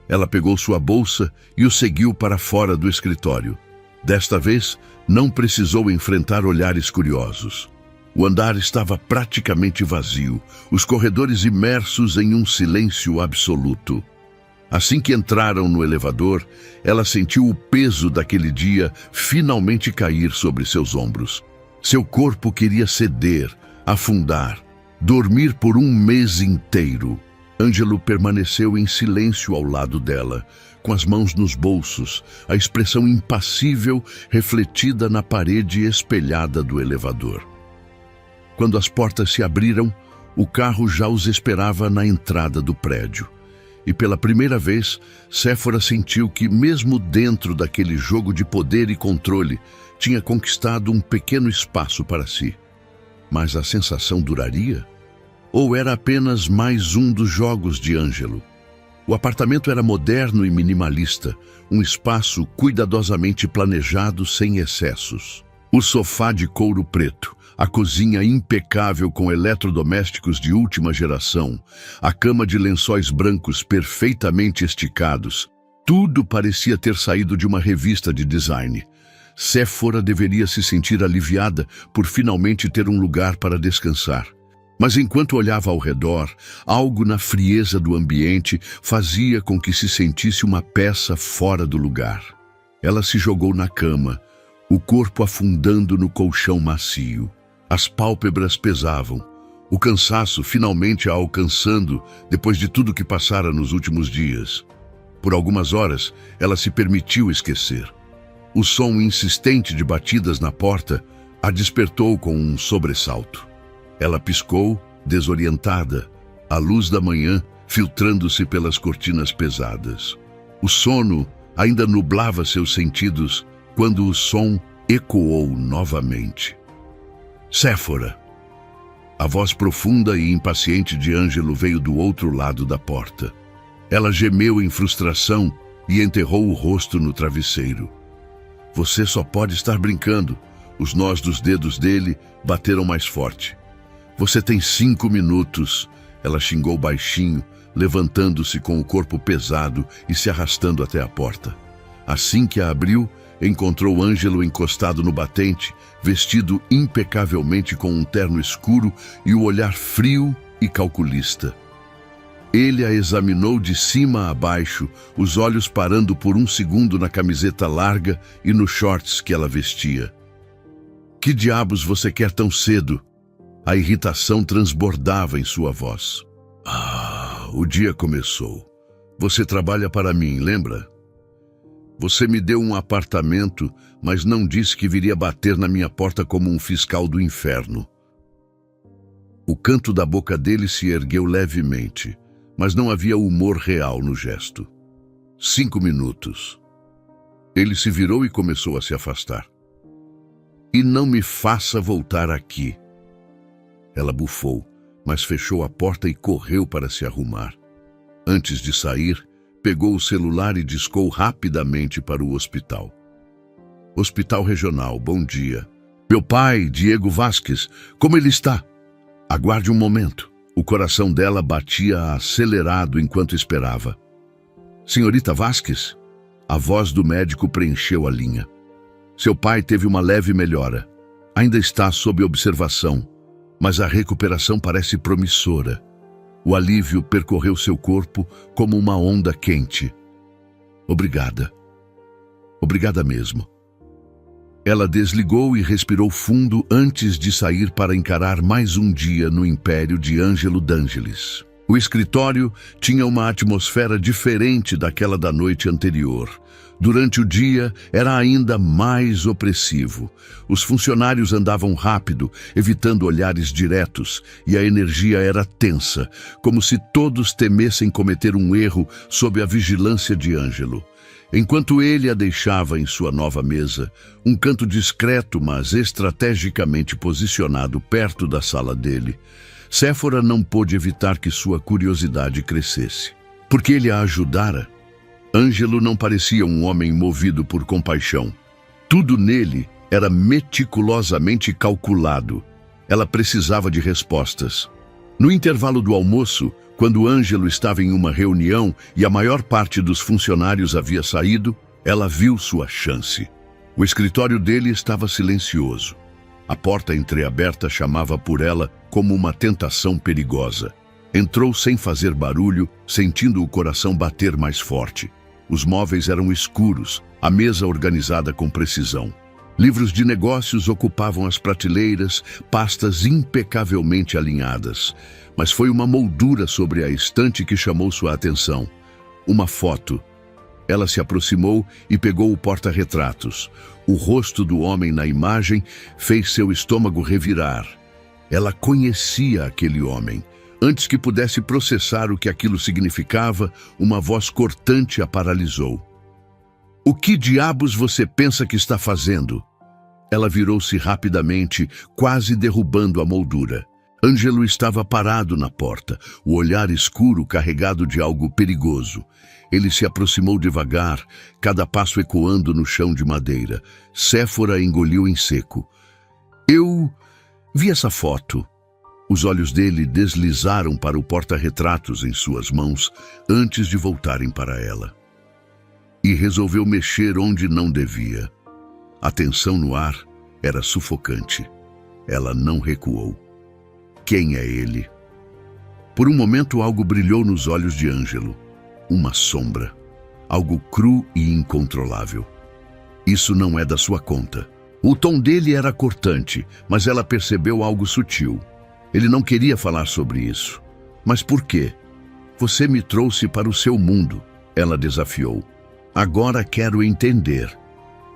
Ela pegou sua bolsa e o seguiu para fora do escritório. Desta vez, não precisou enfrentar olhares curiosos. O andar estava praticamente vazio, os corredores imersos em um silêncio absoluto. Assim que entraram no elevador, ela sentiu o peso daquele dia finalmente cair sobre seus ombros. Seu corpo queria ceder, afundar, dormir por um mês inteiro. Ângelo permaneceu em silêncio ao lado dela, com as mãos nos bolsos, a expressão impassível refletida na parede espelhada do elevador. Quando as portas se abriram, o carro já os esperava na entrada do prédio. E pela primeira vez, Séfora sentiu que, mesmo dentro daquele jogo de poder e controle, tinha conquistado um pequeno espaço para si. Mas a sensação duraria? Ou era apenas mais um dos jogos de Ângelo? O apartamento era moderno e minimalista, um espaço cuidadosamente planejado sem excessos. O sofá de couro preto, a cozinha impecável com eletrodomésticos de última geração, a cama de lençóis brancos perfeitamente esticados, tudo parecia ter saído de uma revista de design. Séfora deveria se sentir aliviada por finalmente ter um lugar para descansar. Mas enquanto olhava ao redor, algo na frieza do ambiente fazia com que se sentisse uma peça fora do lugar. Ela se jogou na cama, o corpo afundando no colchão macio. As pálpebras pesavam, o cansaço finalmente a alcançando depois de tudo que passara nos últimos dias. Por algumas horas, ela se permitiu esquecer. O som insistente de batidas na porta a despertou com um sobressalto. Ela piscou, desorientada, a luz da manhã filtrando-se pelas cortinas pesadas. O sono ainda nublava seus sentidos quando o som ecoou novamente. Séfora! A voz profunda e impaciente de Ângelo veio do outro lado da porta. Ela gemeu em frustração e enterrou o rosto no travesseiro. Você só pode estar brincando. Os nós dos dedos dele bateram mais forte. Você tem 5 minutos, ela xingou baixinho, levantando-se com o corpo pesado e se arrastando até a porta. Assim que a abriu, encontrou Ângelo encostado no batente, vestido impecavelmente com um terno escuro e o olhar frio e calculista. Ele a examinou de cima a baixo, os olhos parando por um segundo na camiseta larga e nos shorts que ela vestia. Que diabos você quer tão cedo? A irritação transbordava em sua voz. O dia começou. Você trabalha para mim, lembra? Você me deu um apartamento, mas não disse que viria bater na minha porta como um fiscal do inferno. O canto da boca dele se ergueu levemente, mas não havia humor real no gesto. 5 minutos. Ele se virou e começou a se afastar. E não me faça voltar aqui. Ela bufou, mas fechou a porta e correu para se arrumar. Antes de sair, pegou o celular e discou rapidamente para o hospital. Hospital Regional, bom dia. Meu pai, Diego Vasquez, como ele está? Aguarde um momento. O coração dela batia acelerado enquanto esperava. Senhorita Vasquez? A voz do médico preencheu a linha. Seu pai teve uma leve melhora. Ainda está sob observação, mas a recuperação parece promissora. O alívio percorreu seu corpo como uma onda quente. Obrigada. Obrigada mesmo. Ela desligou e respirou fundo antes de sair para encarar mais um dia no império de Ângelo D'Angelis. O escritório tinha uma atmosfera diferente daquela da noite anterior. Durante o dia, era ainda mais opressivo. Os funcionários andavam rápido, evitando olhares diretos, e a energia era tensa, como se todos temessem cometer um erro sob a vigilância de Ângelo. Enquanto ele a deixava em sua nova mesa, um canto discreto, mas estrategicamente posicionado perto da sala dele, Séfora não pôde evitar que sua curiosidade crescesse. Porque ele a ajudara. Ângelo não parecia um homem movido por compaixão. Tudo nele era meticulosamente calculado. Ela precisava de respostas. No intervalo do almoço, quando Ângelo estava em uma reunião e a maior parte dos funcionários havia saído, ela viu sua chance. O escritório dele estava silencioso. A porta entreaberta chamava por ela como uma tentação perigosa. Entrou sem fazer barulho, sentindo o coração bater mais forte. Os móveis eram escuros, a mesa organizada com precisão. Livros de negócios ocupavam as prateleiras, pastas impecavelmente alinhadas. Mas foi uma moldura sobre a estante que chamou sua atenção. Uma foto. Ela se aproximou e pegou o porta-retratos. O rosto do homem na imagem fez seu estômago revirar. Ela conhecia aquele homem. Antes que pudesse processar o que aquilo significava, uma voz cortante a paralisou. "O que diabos você pensa que está fazendo?" Ela virou-se rapidamente, quase derrubando a moldura. Ângelo estava parado na porta, o olhar escuro carregado de algo perigoso. Ele se aproximou devagar, cada passo ecoando no chão de madeira. Séfora engoliu em seco. "Eu vi essa foto." Os olhos dele deslizaram para o porta-retratos em suas mãos antes de voltarem para ela. E resolveu mexer onde não devia. A tensão no ar era sufocante. Ela não recuou. Quem é ele? Por um momento algo brilhou nos olhos de Ângelo. Uma sombra. Algo cru e incontrolável. "Isso não é da sua conta." O tom dele era cortante, mas ela percebeu algo sutil. Ele não queria falar sobre isso. "Mas por quê?" "Você me trouxe para o seu mundo", ela desafiou. "Agora quero entender."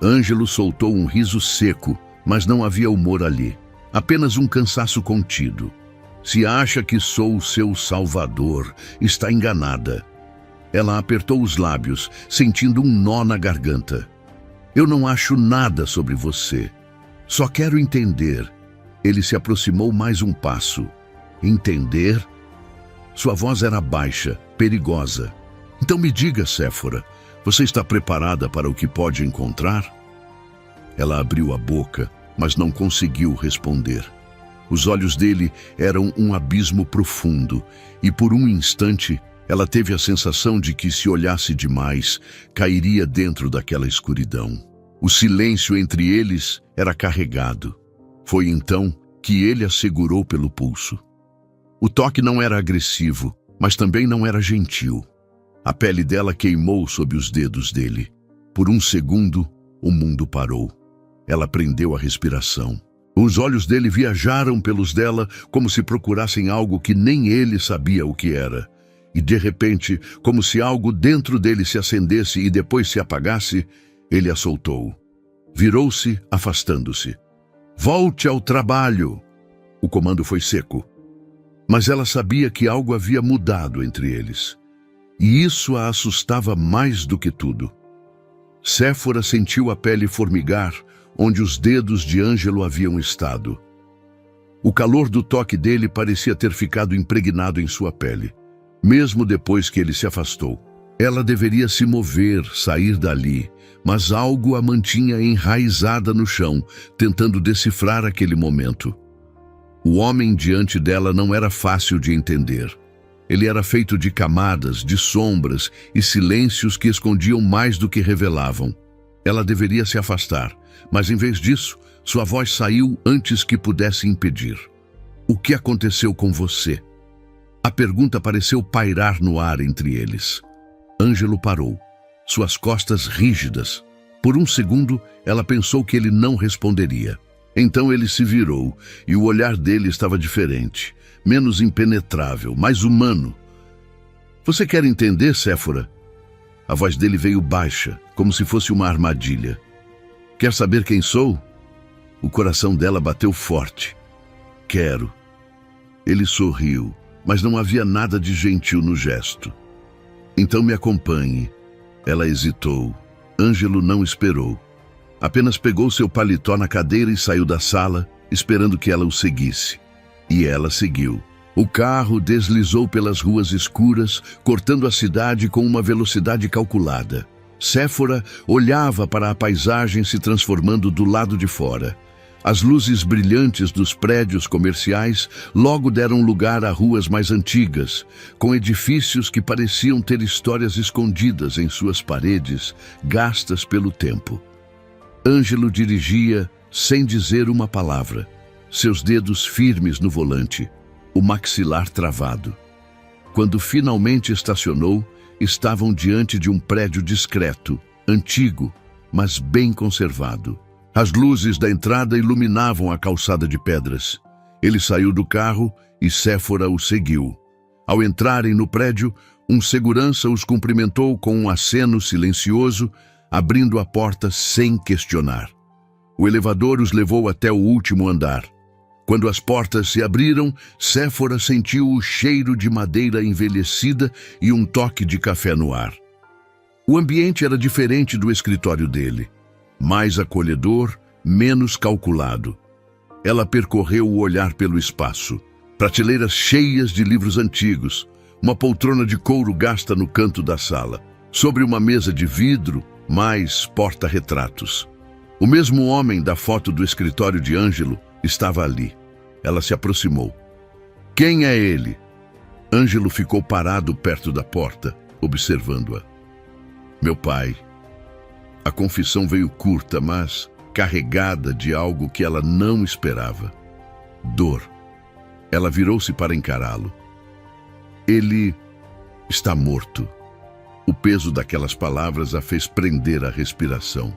Ângelo soltou um riso seco, mas não havia humor ali. Apenas um cansaço contido. "Se acha que sou o seu salvador, está enganada." Ela apertou os lábios, sentindo um nó na garganta. "Eu não acho nada sobre você. Só quero entender." Ele se aproximou mais um passo. "Entender?" Sua voz era baixa, perigosa. "Então me diga, Séfora, você está preparada para o que pode encontrar?" Ela abriu a boca, mas não conseguiu responder. Os olhos dele eram um abismo profundo, e por um instante ela teve a sensação de que, se olhasse demais, cairia dentro daquela escuridão. O silêncio entre eles era carregado. Foi então que ele a segurou pelo pulso. O toque não era agressivo, mas também não era gentil. A pele dela queimou sob os dedos dele. Por um segundo, o mundo parou. Ela prendeu a respiração. Os olhos dele viajaram pelos dela como se procurassem algo que nem ele sabia o que era. E de repente, como se algo dentro dele se acendesse e depois se apagasse, ele a soltou. Virou-se, afastando-se. "Volte ao trabalho!" O comando foi seco. Mas ela sabia que algo havia mudado entre eles. E isso a assustava mais do que tudo. Séfora sentiu a pele formigar onde os dedos de Ângelo haviam estado. O calor do toque dele parecia ter ficado impregnado em sua pele, mesmo depois que ele se afastou. Ela deveria se mover, sair dali, mas algo a mantinha enraizada no chão, tentando decifrar aquele momento. O homem diante dela não era fácil de entender. Ele era feito de camadas, de sombras e silêncios que escondiam mais do que revelavam. Ela deveria se afastar, mas em vez disso, sua voz saiu antes que pudesse impedir. "O que aconteceu com você?" A pergunta pareceu pairar no ar entre eles. Ângelo parou, suas costas rígidas. Por um segundo, ela pensou que ele não responderia. Então ele se virou, e o olhar dele estava diferente, menos impenetrável, mais humano. "Você quer entender, Séfora?" A voz dele veio baixa, como se fosse uma armadilha. "Quer saber quem sou?" O coração dela bateu forte. "Quero." Ele sorriu, mas não havia nada de gentil no gesto. "Então me acompanhe." Ela hesitou. Ângelo não esperou. Apenas pegou seu paletó na cadeira e saiu da sala, esperando que ela o seguisse. E ela seguiu. O carro deslizou pelas ruas escuras, cortando a cidade com uma velocidade calculada. Séfora olhava para a paisagem se transformando do lado de fora. As luzes brilhantes dos prédios comerciais logo deram lugar a ruas mais antigas, com edifícios que pareciam ter histórias escondidas em suas paredes, gastas pelo tempo. Ângelo dirigia sem dizer uma palavra, seus dedos firmes no volante, o maxilar travado. Quando finalmente estacionou, estavam diante de um prédio discreto, antigo, mas bem conservado. As luzes da entrada iluminavam a calçada de pedras. Ele saiu do carro e Séfora o seguiu. Ao entrarem no prédio, um segurança os cumprimentou com um aceno silencioso, abrindo a porta sem questionar. O elevador os levou até o último andar. Quando as portas se abriram, Séfora sentiu o cheiro de madeira envelhecida e um toque de café no ar. O ambiente era diferente do escritório dele. Mais acolhedor, menos calculado. Ela percorreu o olhar pelo espaço. Prateleiras cheias de livros antigos, uma poltrona de couro gasta no canto da sala. Sobre uma mesa de vidro, mais porta-retratos. O mesmo homem da foto do escritório de Ângelo estava ali. Ela se aproximou. Quem é ele? Ângelo ficou parado perto da porta, observando-a. Meu pai. A confissão veio curta, mas carregada de algo que ela não esperava. Dor. Ela virou-se para encará-lo. Ele está morto. O peso daquelas palavras a fez prender a respiração.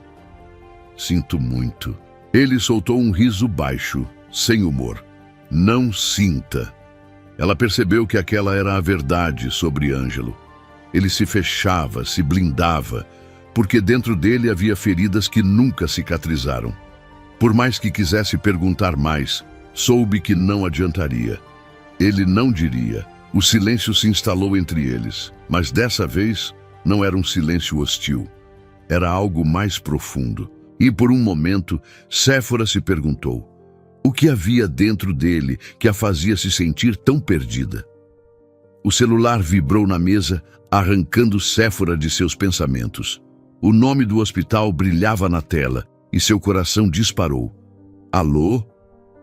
Sinto muito. Ele soltou um riso baixo, sem humor. Não sinta. Ela percebeu que aquela era a verdade sobre Ângelo. Ele se fechava, se blindava, porque dentro dele havia feridas que nunca cicatrizaram. Por mais que quisesse perguntar mais, soube que não adiantaria. Ele não diria. O silêncio se instalou entre eles, mas dessa vez não era um silêncio hostil. Era algo mais profundo. E por um momento, Séfora se perguntou: o que havia dentro dele que a fazia se sentir tão perdida? O celular vibrou na mesa, arrancando Séfora de seus pensamentos. O nome do hospital brilhava na tela e seu coração disparou. Alô?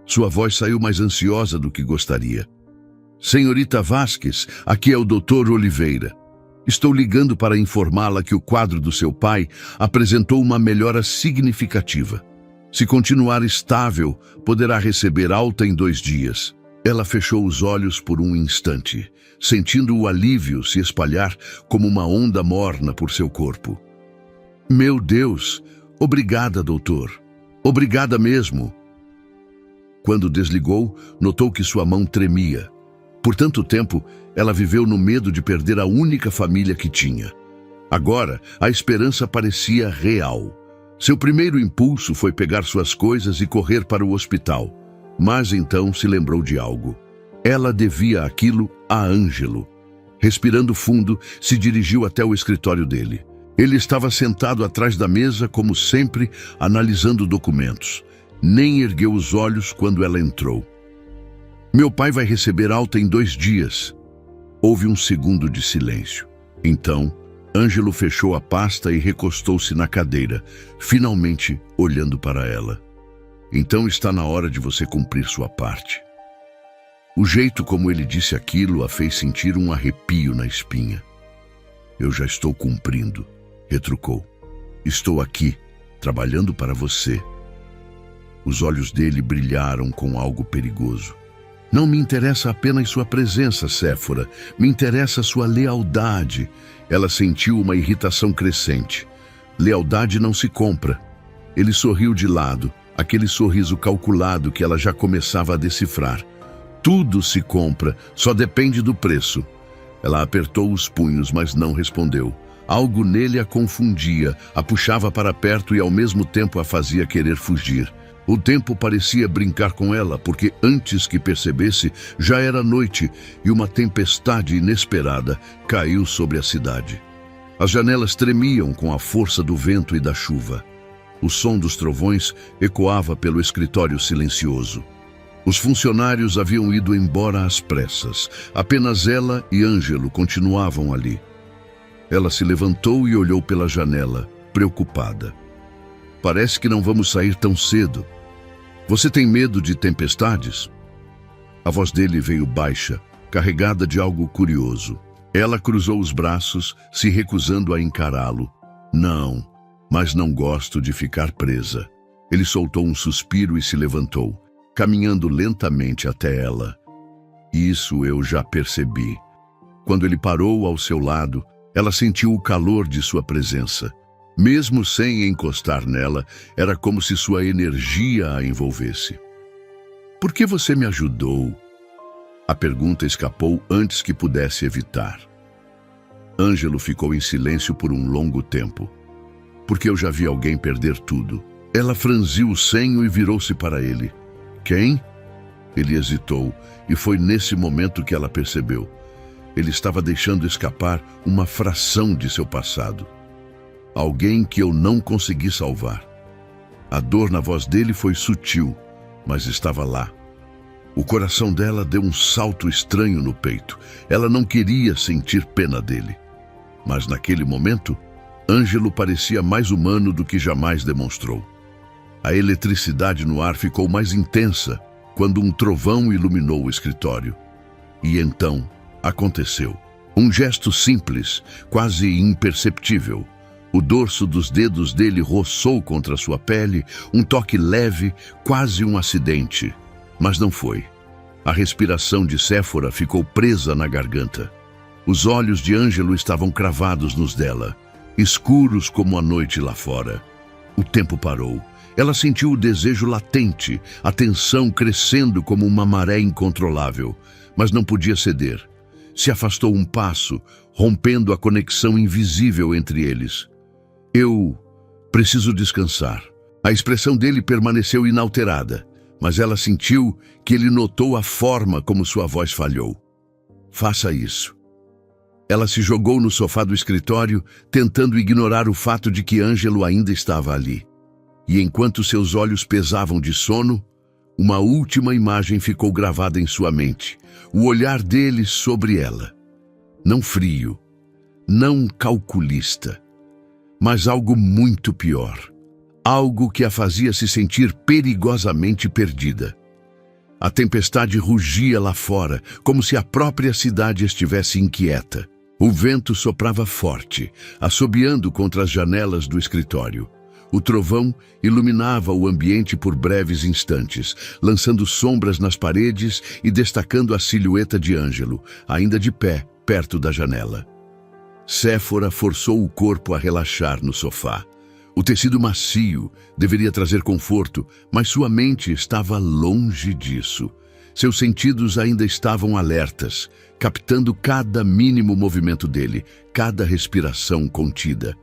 Sua voz saiu mais ansiosa do que gostaria. Senhorita Vasques, aqui é o Dr. Oliveira. Estou ligando para informá-la que o quadro do seu pai apresentou uma melhora significativa. Se continuar estável, poderá receber alta em 2 dias. Ela fechou os olhos por um instante, sentindo o alívio se espalhar como uma onda morna por seu corpo. Meu Deus! Obrigada, doutor. Obrigada mesmo. Quando desligou, notou que sua mão tremia. Por tanto tempo, ela viveu no medo de perder a única família que tinha. Agora, a esperança parecia real. Seu primeiro impulso foi pegar suas coisas e correr para o hospital. Mas então se lembrou de algo. Ela devia aquilo a Ângelo. Respirando fundo, se dirigiu até o escritório dele. Ele estava sentado atrás da mesa, como sempre, analisando documentos. Nem ergueu os olhos quando ela entrou. Meu pai vai receber alta em 2 dias. Houve um segundo de silêncio. Então, Ângelo fechou a pasta e recostou-se na cadeira, finalmente olhando para ela. Então está na hora de você cumprir sua parte. O jeito como ele disse aquilo a fez sentir um arrepio na espinha. Eu já estou cumprindo, retrucou. Estou aqui, trabalhando para você. Os olhos dele brilharam com algo perigoso. Não me interessa apenas sua presença, Séfora. Me interessa sua lealdade. Ela sentiu uma irritação crescente. Lealdade não se compra. Ele sorriu de lado, aquele sorriso calculado que ela já começava a decifrar. Tudo se compra, só depende do preço. Ela apertou os punhos, mas não respondeu. Algo nele a confundia, a puxava para perto e ao mesmo tempo a fazia querer fugir. O tempo parecia brincar com ela, porque antes que percebesse, já era noite e uma tempestade inesperada caiu sobre a cidade. As janelas tremiam com a força do vento e da chuva. O som dos trovões ecoava pelo escritório silencioso. Os funcionários haviam ido embora às pressas. Apenas ela e Ângelo continuavam ali. Ela se levantou e olhou pela janela, preocupada. Parece que não vamos sair tão cedo. Você tem medo de tempestades? A voz dele veio baixa, carregada de algo curioso. Ela cruzou os braços, se recusando a encará-lo. Não, mas não gosto de ficar presa. Ele soltou um suspiro e se levantou, caminhando lentamente até ela. Isso eu já percebi. Quando ele parou ao seu lado, ela sentiu o calor de sua presença. Mesmo sem encostar nela, era como se sua energia a envolvesse. Por que você me ajudou? A pergunta escapou antes que pudesse evitar. Ângelo ficou em silêncio por um longo tempo. Porque eu já vi alguém perder tudo. Ela franziu o senho e virou-se para ele. Quem? Ele hesitou, e foi nesse momento que ela percebeu. Ele estava deixando escapar uma fração de seu passado. Alguém que eu não consegui salvar. A dor na voz dele foi sutil, mas estava lá. O coração dela deu um salto estranho no peito. Ela não queria sentir pena dele. Mas naquele momento, Ângelo parecia mais humano do que jamais demonstrou. A eletricidade no ar ficou mais intensa quando um trovão iluminou o escritório. E então, aconteceu. Um gesto simples, quase imperceptível. O dorso dos dedos dele roçou contra sua pele, um toque leve, quase um acidente. Mas não foi. A respiração de Séfora ficou presa na garganta. Os olhos de Ângelo estavam cravados nos dela, escuros como a noite lá fora. O tempo parou. Ela sentiu o desejo latente, a tensão crescendo como uma maré incontrolável, mas não podia ceder. Se afastou um passo, rompendo a conexão invisível entre eles. Eu preciso descansar. A expressão dele permaneceu inalterada, mas ela sentiu que ele notou a forma como sua voz falhou. Faça isso. Ela se jogou no sofá do escritório, tentando ignorar o fato de que Ângelo ainda estava ali. E enquanto seus olhos pesavam de sono, uma última imagem ficou gravada em sua mente. O olhar dele sobre ela. Não frio, não calculista, mas algo muito pior. Algo que a fazia se sentir perigosamente perdida. A tempestade rugia lá fora, como se a própria cidade estivesse inquieta. O vento soprava forte, assobiando contra as janelas do escritório. O trovão iluminava o ambiente por breves instantes, lançando sombras nas paredes e destacando a silhueta de Ângelo, ainda de pé, perto da janela. Séfora forçou o corpo a relaxar no sofá. O tecido macio deveria trazer conforto, mas sua mente estava longe disso. Seus sentidos ainda estavam alertas, captando cada mínimo movimento dele, cada respiração contida.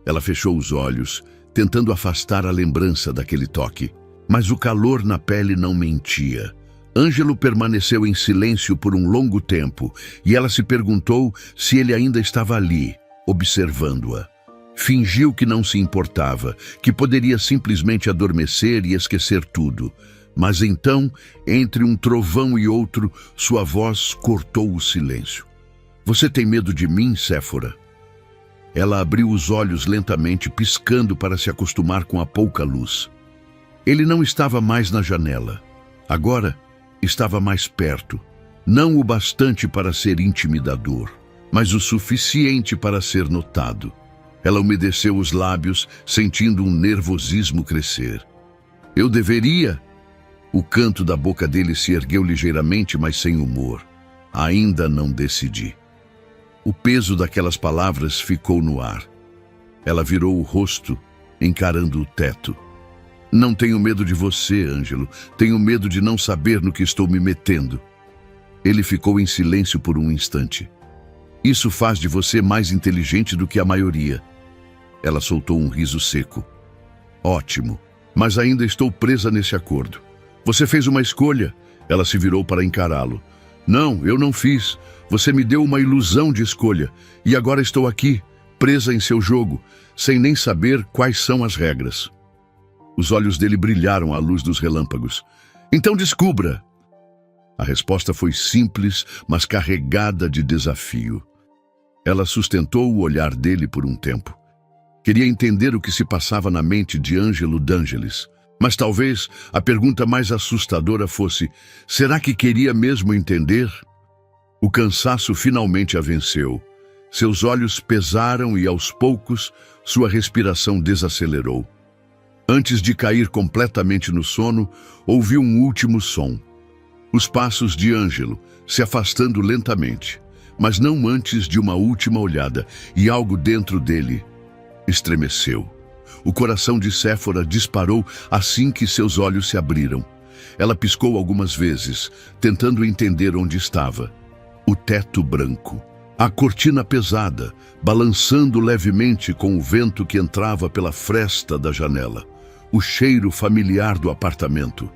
Ela fechou os olhos, tentando afastar a lembrança daquele toque. Mas o calor na pele não mentia. Ângelo permaneceu em silêncio por um longo tempo, e ela se perguntou se ele ainda estava ali, observando-a. Fingiu que não se importava, que poderia simplesmente adormecer e esquecer tudo. Mas então, entre um trovão e outro, sua voz cortou o silêncio. Você tem medo de mim, Séfora? Ela abriu os olhos lentamente, piscando para se acostumar com a pouca luz. Ele não estava mais na janela. Agora, estava mais perto. Não o bastante para ser intimidador, mas o suficiente para ser notado. Ela umedeceu os lábios, sentindo um nervosismo crescer. Eu deveria... O canto da boca dele se ergueu ligeiramente, mas sem humor. Ainda não decidi. O peso daquelas palavras ficou no ar. Ela virou o rosto, encarando o teto. Não tenho medo de você, Ângelo. Tenho medo de não saber no que estou me metendo. Ele ficou em silêncio por um instante. Isso faz de você mais inteligente do que a maioria. Ela soltou um riso seco. Ótimo, mas ainda estou presa nesse acordo. Você fez uma escolha. Ela se virou para encará-lo. Não, eu não fiz. Você me deu uma ilusão de escolha. E agora estou aqui, presa em seu jogo, sem nem saber quais são as regras. Os olhos dele brilharam à luz dos relâmpagos. Então descubra! A resposta foi simples, mas carregada de desafio. Ela sustentou o olhar dele por um tempo. Queria entender o que se passava na mente de Ângelo D'Angelis. Mas talvez a pergunta mais assustadora fosse: será que queria mesmo entender? O cansaço finalmente a venceu. Seus olhos pesaram e, aos poucos, sua respiração desacelerou. Antes de cair completamente no sono, ouviu um último som. Os passos de Ângelo, se afastando lentamente. mas não antes de uma última olhada, e algo dentro dele estremeceu. O coração de Séfora disparou assim que seus olhos se abriram. Ela piscou algumas vezes, tentando entender onde estava. O teto branco, a cortina pesada, balançando levemente com o vento que entrava pela fresta da janela. O cheiro familiar do apartamento.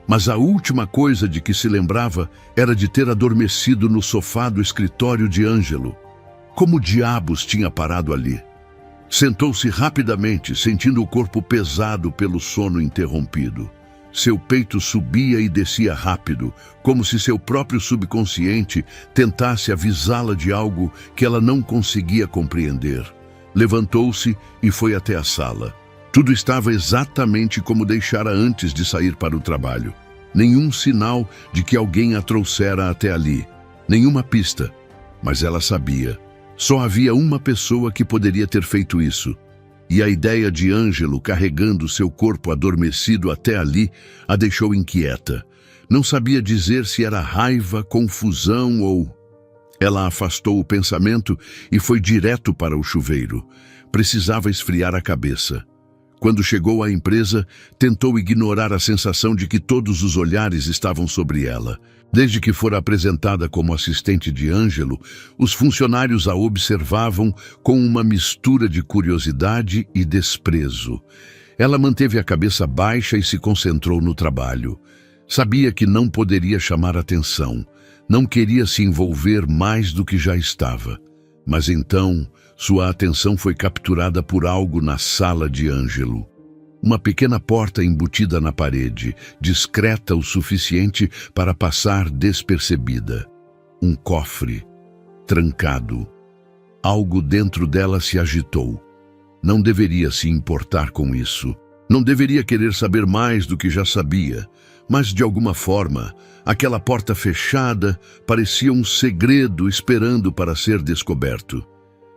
Mas a última coisa de que se lembrava era de ter adormecido no sofá do escritório de Ângelo. Como diabos tinha parado ali? Sentou-se rapidamente, sentindo o corpo pesado pelo sono interrompido. Seu peito subia e descia rápido, como se seu próprio subconsciente tentasse avisá-la de algo que ela não conseguia compreender. Levantou-se e foi até a sala. Tudo estava exatamente como deixara antes de sair para o trabalho. Nenhum sinal de que alguém a trouxera até ali. Nenhuma pista. Mas ela sabia. Só havia uma pessoa que poderia ter feito isso. E a ideia de Ângelo carregando seu corpo adormecido até ali a deixou inquieta. Não sabia dizer se era raiva, confusão ou... Ela afastou o pensamento e foi direto para o chuveiro. Precisava esfriar a cabeça. Quando chegou à empresa, tentou ignorar a sensação de que todos os olhares estavam sobre ela. Desde que fora apresentada como assistente de Ângelo, os funcionários a observavam com uma mistura de curiosidade e desprezo. Ela manteve a cabeça baixa e se concentrou no trabalho. Sabia que não poderia chamar atenção. Não queria se envolver mais do que já estava. Mas então, sua atenção foi capturada por algo na sala de Ângelo. Uma pequena porta embutida na parede, discreta o suficiente para passar despercebida. Um cofre, trancado. Algo dentro dela se agitou. Não deveria se importar com isso. Não deveria querer saber mais do que já sabia. Mas, de alguma forma, aquela porta fechada parecia um segredo esperando para ser descoberto.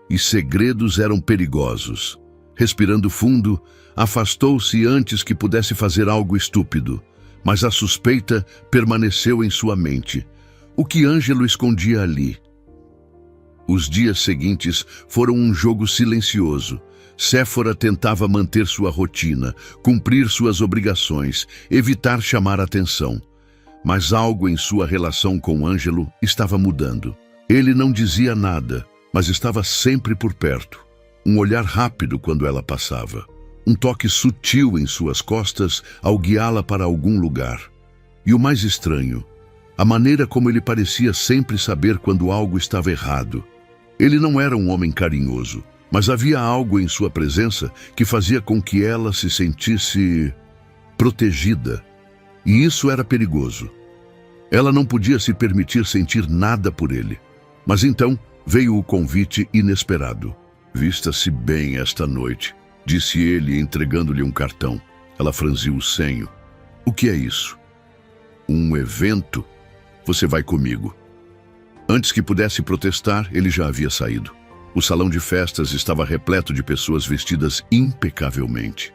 E segredos eram perigosos. Respirando fundo, afastou-se antes que pudesse fazer algo estúpido. Mas a suspeita permaneceu em sua mente. O que Ângelo escondia ali? Os dias seguintes foram um jogo silencioso. Séfora tentava manter sua rotina, cumprir suas obrigações, evitar chamar atenção. Mas algo em sua relação com Ângelo estava mudando. Ele não dizia nada, mas estava sempre por perto. Um olhar rápido quando ela passava. Um toque sutil em suas costas ao guiá-la para algum lugar. E o mais estranho, a maneira como ele parecia sempre saber quando algo estava errado. Ele não era um homem carinhoso, mas havia algo em sua presença que fazia com que ela se sentisse protegida. E isso era perigoso. Ela não podia se permitir sentir nada por ele. Mas então veio o convite inesperado. Vista-se bem esta noite, disse ele, entregando-lhe um cartão. Ela franziu o senho. O que é isso? Um evento? Você vai comigo. Antes que pudesse protestar, ele já havia saído. O salão de festas estava repleto de pessoas vestidas impecavelmente.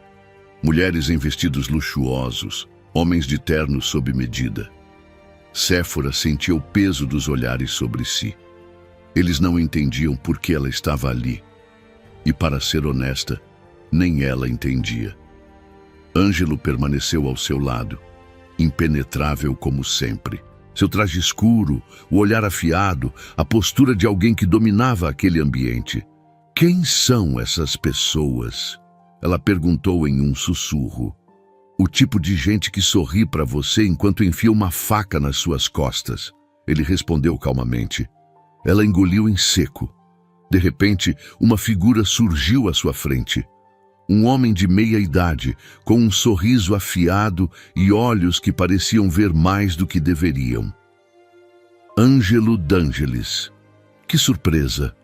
Mulheres em vestidos luxuosos, homens de terno sob medida. Séfora sentia o peso dos olhares sobre si. Eles não entendiam por que ela estava ali. E, para ser honesta, nem ela entendia. Ângelo permaneceu ao seu lado, impenetrável como sempre. Seu traje escuro, o olhar afiado, a postura de alguém que dominava aquele ambiente. Quem são essas pessoas? Ela perguntou em um sussurro. O tipo de gente que sorri para você enquanto enfia uma faca nas suas costas. Ele respondeu calmamente. Ela engoliu em seco. De repente, uma figura surgiu à sua frente. Um homem de meia idade, com um sorriso afiado e olhos que pareciam ver mais do que deveriam. Ângelo D'Angelis. Que surpresa!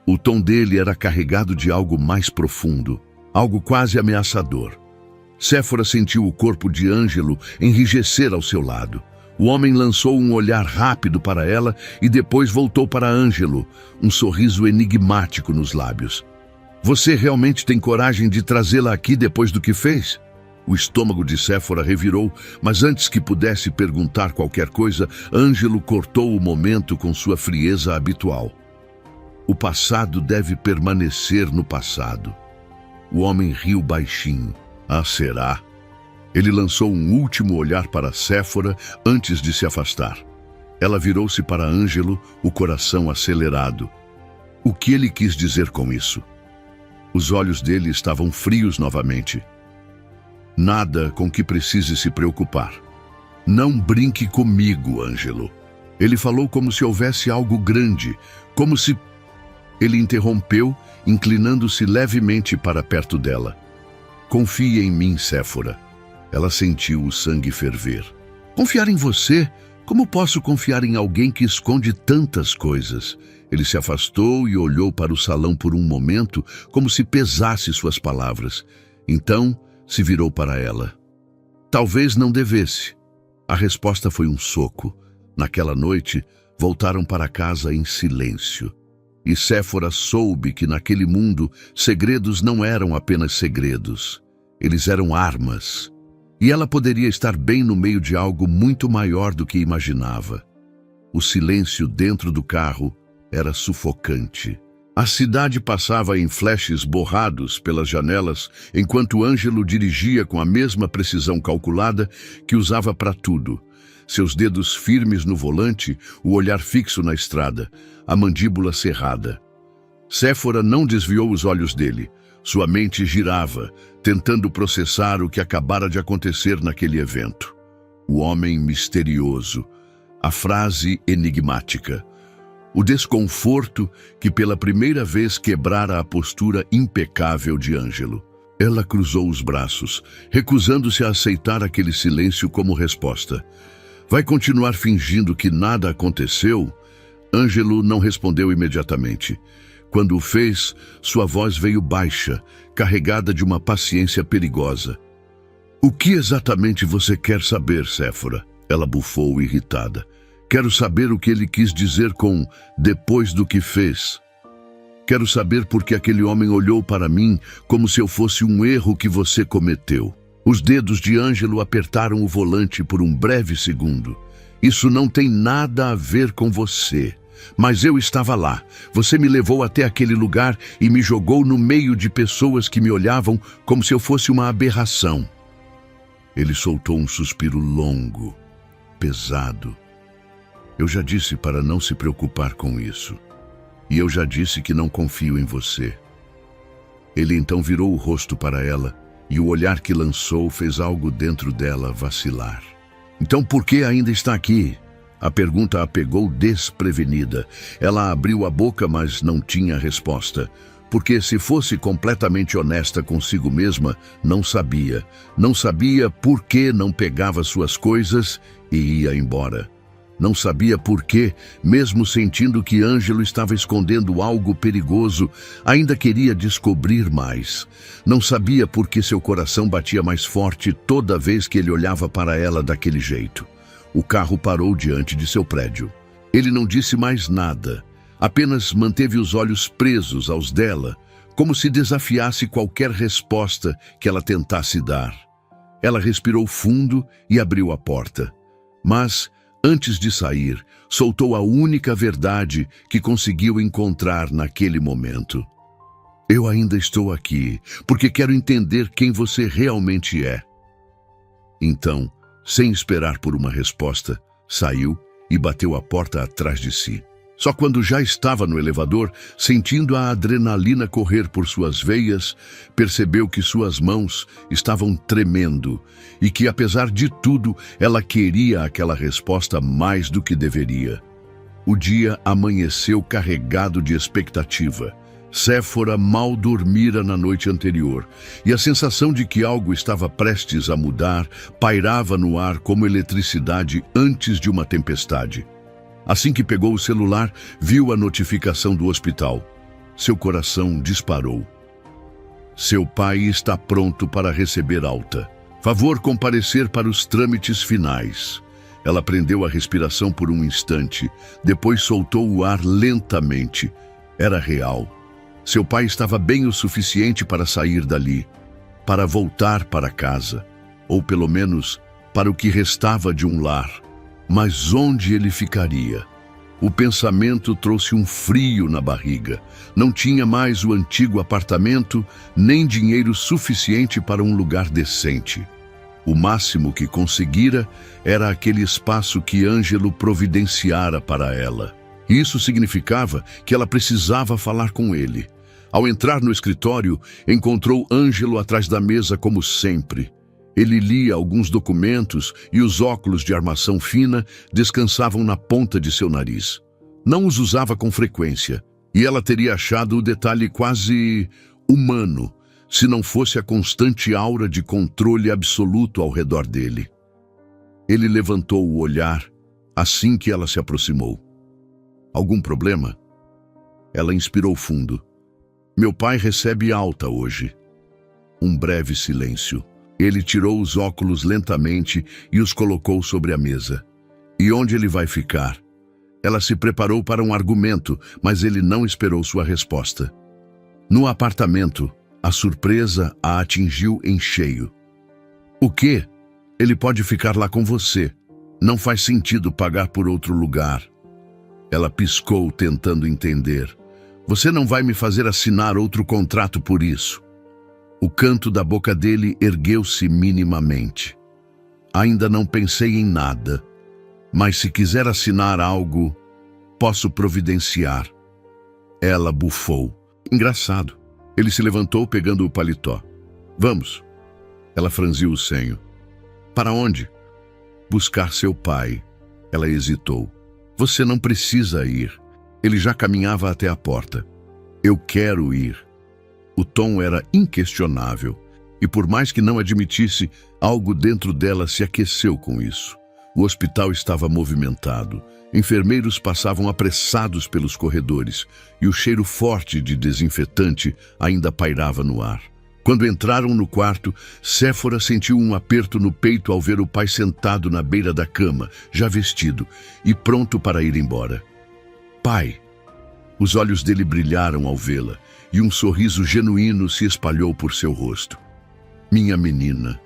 O tom dele era carregado de algo mais profundo, algo quase ameaçador. Séfora sentiu o corpo de Ângelo enrijecer ao seu lado. O homem lançou um olhar rápido para ela e depois voltou para Ângelo, um sorriso enigmático nos lábios. Você realmente tem coragem de trazê-la aqui depois do que fez? O estômago de Séfora revirou, mas antes que pudesse perguntar qualquer coisa, Ângelo cortou o momento com sua frieza habitual. O passado deve permanecer no passado. O homem riu baixinho. Ah, será? Ele lançou um último olhar para Séfora antes de se afastar. Ela virou-se para Ângelo, o coração acelerado. O que ele quis dizer com isso? Os olhos dele estavam frios novamente. Nada com que precise se preocupar. Não brinque comigo, Ângelo. Ele falou como se houvesse algo grande, como se... Ele interrompeu, inclinando-se levemente para perto dela. Confie em mim, Séfora. Ela sentiu o sangue ferver. Confiar em você? Como posso confiar em alguém que esconde tantas coisas? Ele se afastou e olhou para o salão por um momento, como se pesasse suas palavras. Então, se virou para ela. Talvez não devesse. A resposta foi um soco. Naquela noite, voltaram para casa em silêncio. E Séfora soube que naquele mundo, segredos não eram apenas segredos. Eles eram armas. E ela poderia estar bem no meio de algo muito maior do que imaginava. O silêncio dentro do carro era sufocante. A cidade passava em flashes borrados pelas janelas, enquanto Ângelo dirigia com a mesma precisão calculada que usava para tudo. Seus dedos firmes no volante, o olhar fixo na estrada, a mandíbula cerrada. Séfora não desviou os olhos dele. Sua mente girava, tentando processar o que acabara de acontecer naquele evento. O homem misterioso, a frase enigmática, o desconforto que pela primeira vez quebrara a postura impecável de Ângelo. Ela cruzou os braços, recusando-se a aceitar aquele silêncio como resposta. Vai continuar fingindo que nada aconteceu? Ângelo não respondeu imediatamente. Quando o fez, sua voz veio baixa, carregada de uma paciência perigosa. O que exatamente você quer saber, Séfora? Ela bufou irritada. Quero saber o que ele quis dizer com depois do que fez. Quero saber por que aquele homem olhou para mim como se eu fosse um erro que você cometeu. Os dedos de Ângelo apertaram o volante por um breve segundo. Isso não tem nada a ver com você. Mas eu estava lá. Você me levou até aquele lugar e me jogou no meio de pessoas que me olhavam como se eu fosse uma aberração. Ele soltou um suspiro longo, pesado. Eu já disse para não se preocupar com isso. E eu já disse que não confio em você. Ele então virou o rosto para ela e o olhar que lançou fez algo dentro dela vacilar. Então por que ainda está aqui? A pergunta a pegou desprevenida. Ela abriu a boca, mas não tinha resposta. Porque se fosse completamente honesta consigo mesma, não sabia. Não sabia por que não pegava suas coisas e ia embora. Não sabia por que, mesmo sentindo que Ângelo estava escondendo algo perigoso, ainda queria descobrir mais. Não sabia por que seu coração batia mais forte toda vez que ele olhava para ela daquele jeito. O carro parou diante de seu prédio. Ele não disse mais nada, apenas manteve os olhos presos aos dela, como se desafiasse qualquer resposta que ela tentasse dar. Ela respirou fundo e abriu a porta. Mas, antes de sair, soltou a única verdade que conseguiu encontrar naquele momento. Eu ainda estou aqui, porque quero entender quem você realmente é. Então, sem esperar por uma resposta, saiu e bateu a porta atrás de si. Só quando já estava no elevador, sentindo a adrenalina correr por suas veias, percebeu que suas mãos estavam tremendo e que, apesar de tudo, ela queria aquela resposta mais do que deveria. O dia amanheceu carregado de expectativa. Séfora mal dormira na noite anterior, e a sensação de que algo estava prestes a mudar pairava no ar como eletricidade antes de uma tempestade. Assim que pegou o celular, viu a notificação do hospital. Seu coração disparou. Seu pai está pronto para receber alta. Favor comparecer para os trâmites finais. Ela prendeu a respiração por um instante, depois soltou o ar lentamente. Era real. Seu pai estava bem o suficiente para sair dali, para voltar para casa. ou pelo menos para o que restava de um lar. Mas onde ele ficaria? O pensamento trouxe um frio na barriga. Não tinha mais o antigo apartamento, nem dinheiro suficiente para um lugar decente. O máximo que conseguira era aquele espaço que Ângelo providenciara para ela. Isso significava que ela precisava falar com ele. Ao entrar no escritório, encontrou Ângelo atrás da mesa como sempre. Ele lia alguns documentos e os óculos de armação fina descansavam na ponta de seu nariz. Não os usava com frequência, e ela teria achado o detalhe quase humano, se não fosse a constante aura de controle absoluto ao redor dele. Ele levantou o olhar assim que ela se aproximou. Algum problema? Ela inspirou fundo. Meu pai recebe alta hoje. Um breve silêncio. Ele tirou os óculos lentamente e os colocou sobre a mesa. E onde ele vai ficar? Ela se preparou para um argumento, mas ele não esperou sua resposta. No apartamento, a surpresa a atingiu em cheio. O quê? Ele pode ficar lá com você. Não faz sentido pagar por outro lugar. Ela piscou, tentando entender. Você não vai me fazer assinar outro contrato por isso. O canto da boca dele ergueu-se minimamente. Ainda não pensei em nada, mas se quiser assinar algo, posso providenciar. Ela bufou. Engraçado. Ele se levantou pegando o paletó. Vamos. Ela franziu o senho. Para onde? Buscar seu pai. Ela hesitou. Você não precisa ir. Ele já caminhava até a porta. Eu quero ir. O tom era inquestionável, e por mais que não admitisse, algo dentro dela se aqueceu com isso. O hospital estava movimentado. Enfermeiros passavam apressados pelos corredores, e o cheiro forte de desinfetante ainda pairava no ar. Quando entraram no quarto, Séfora sentiu um aperto no peito ao ver o pai sentado na beira da cama, já vestido, e pronto para ir embora. Pai! Os olhos dele brilharam ao vê-la, e um sorriso genuíno se espalhou por seu rosto. Minha menina.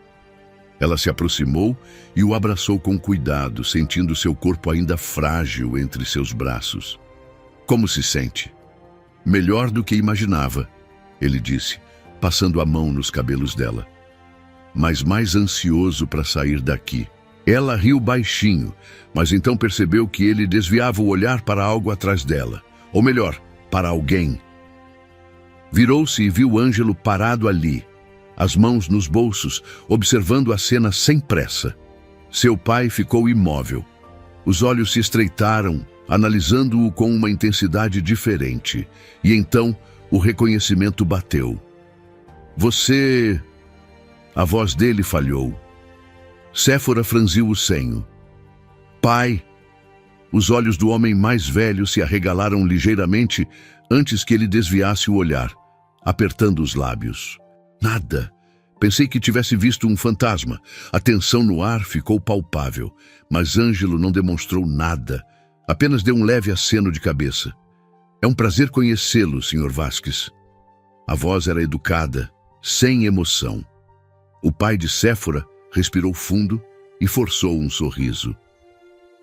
Ela se aproximou e o abraçou com cuidado, sentindo seu corpo ainda frágil entre seus braços. Como se sente? Melhor do que imaginava, ele disse, passando a mão nos cabelos dela. Mas mais ansioso para sair daqui. Ela riu baixinho, mas então percebeu que ele desviava o olhar para algo atrás dela. Ou melhor, para alguém. Virou-se e viu Ângelo parado ali, as mãos nos bolsos, observando a cena sem pressa. Seu pai ficou imóvel. Os olhos se estreitaram, analisando-o com uma intensidade diferente. E então, o reconhecimento bateu. Você... A voz dele falhou. Séfora franziu o senho. Pai... Os olhos do homem mais velho se arregalaram ligeiramente antes que ele desviasse o olhar, apertando os lábios. Nada. Pensei que tivesse visto um fantasma. A tensão no ar ficou palpável, mas Ângelo não demonstrou nada. Apenas deu um leve aceno de cabeça. É um prazer conhecê-lo, Sr. Vasques. A voz era educada, sem emoção. O pai de Séfora respirou fundo e forçou um sorriso.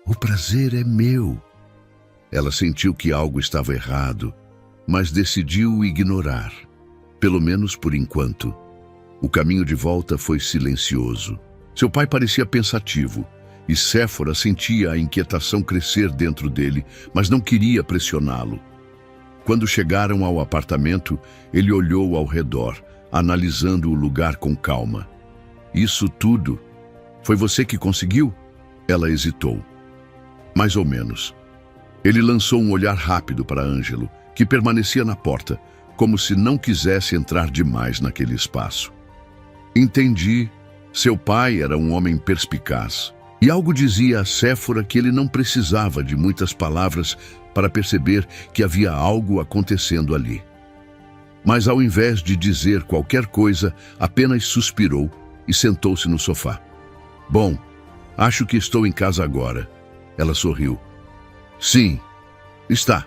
O prazer é meu. Ela sentiu que algo estava errado, mas decidiu ignorar, pelo menos por enquanto. O caminho de volta foi silencioso. Seu pai parecia pensativo, e Séfora sentia a inquietação crescer dentro dele, mas não queria pressioná-lo. Quando chegaram ao apartamento, ele olhou ao redor, analisando o lugar com calma. Isso tudo? Foi você que conseguiu? Ela hesitou. Mais ou menos. Ele lançou um olhar rápido para Ângelo, que permanecia na porta, como se não quisesse entrar demais naquele espaço. Entendi. Seu pai era um homem perspicaz. E algo dizia a Séfora que ele não precisava de muitas palavras para perceber que havia algo acontecendo ali. Mas ao invés de dizer qualquer coisa, apenas suspirou e sentou-se no sofá. Bom, acho que estou em casa agora. Ela sorriu. Sim, está.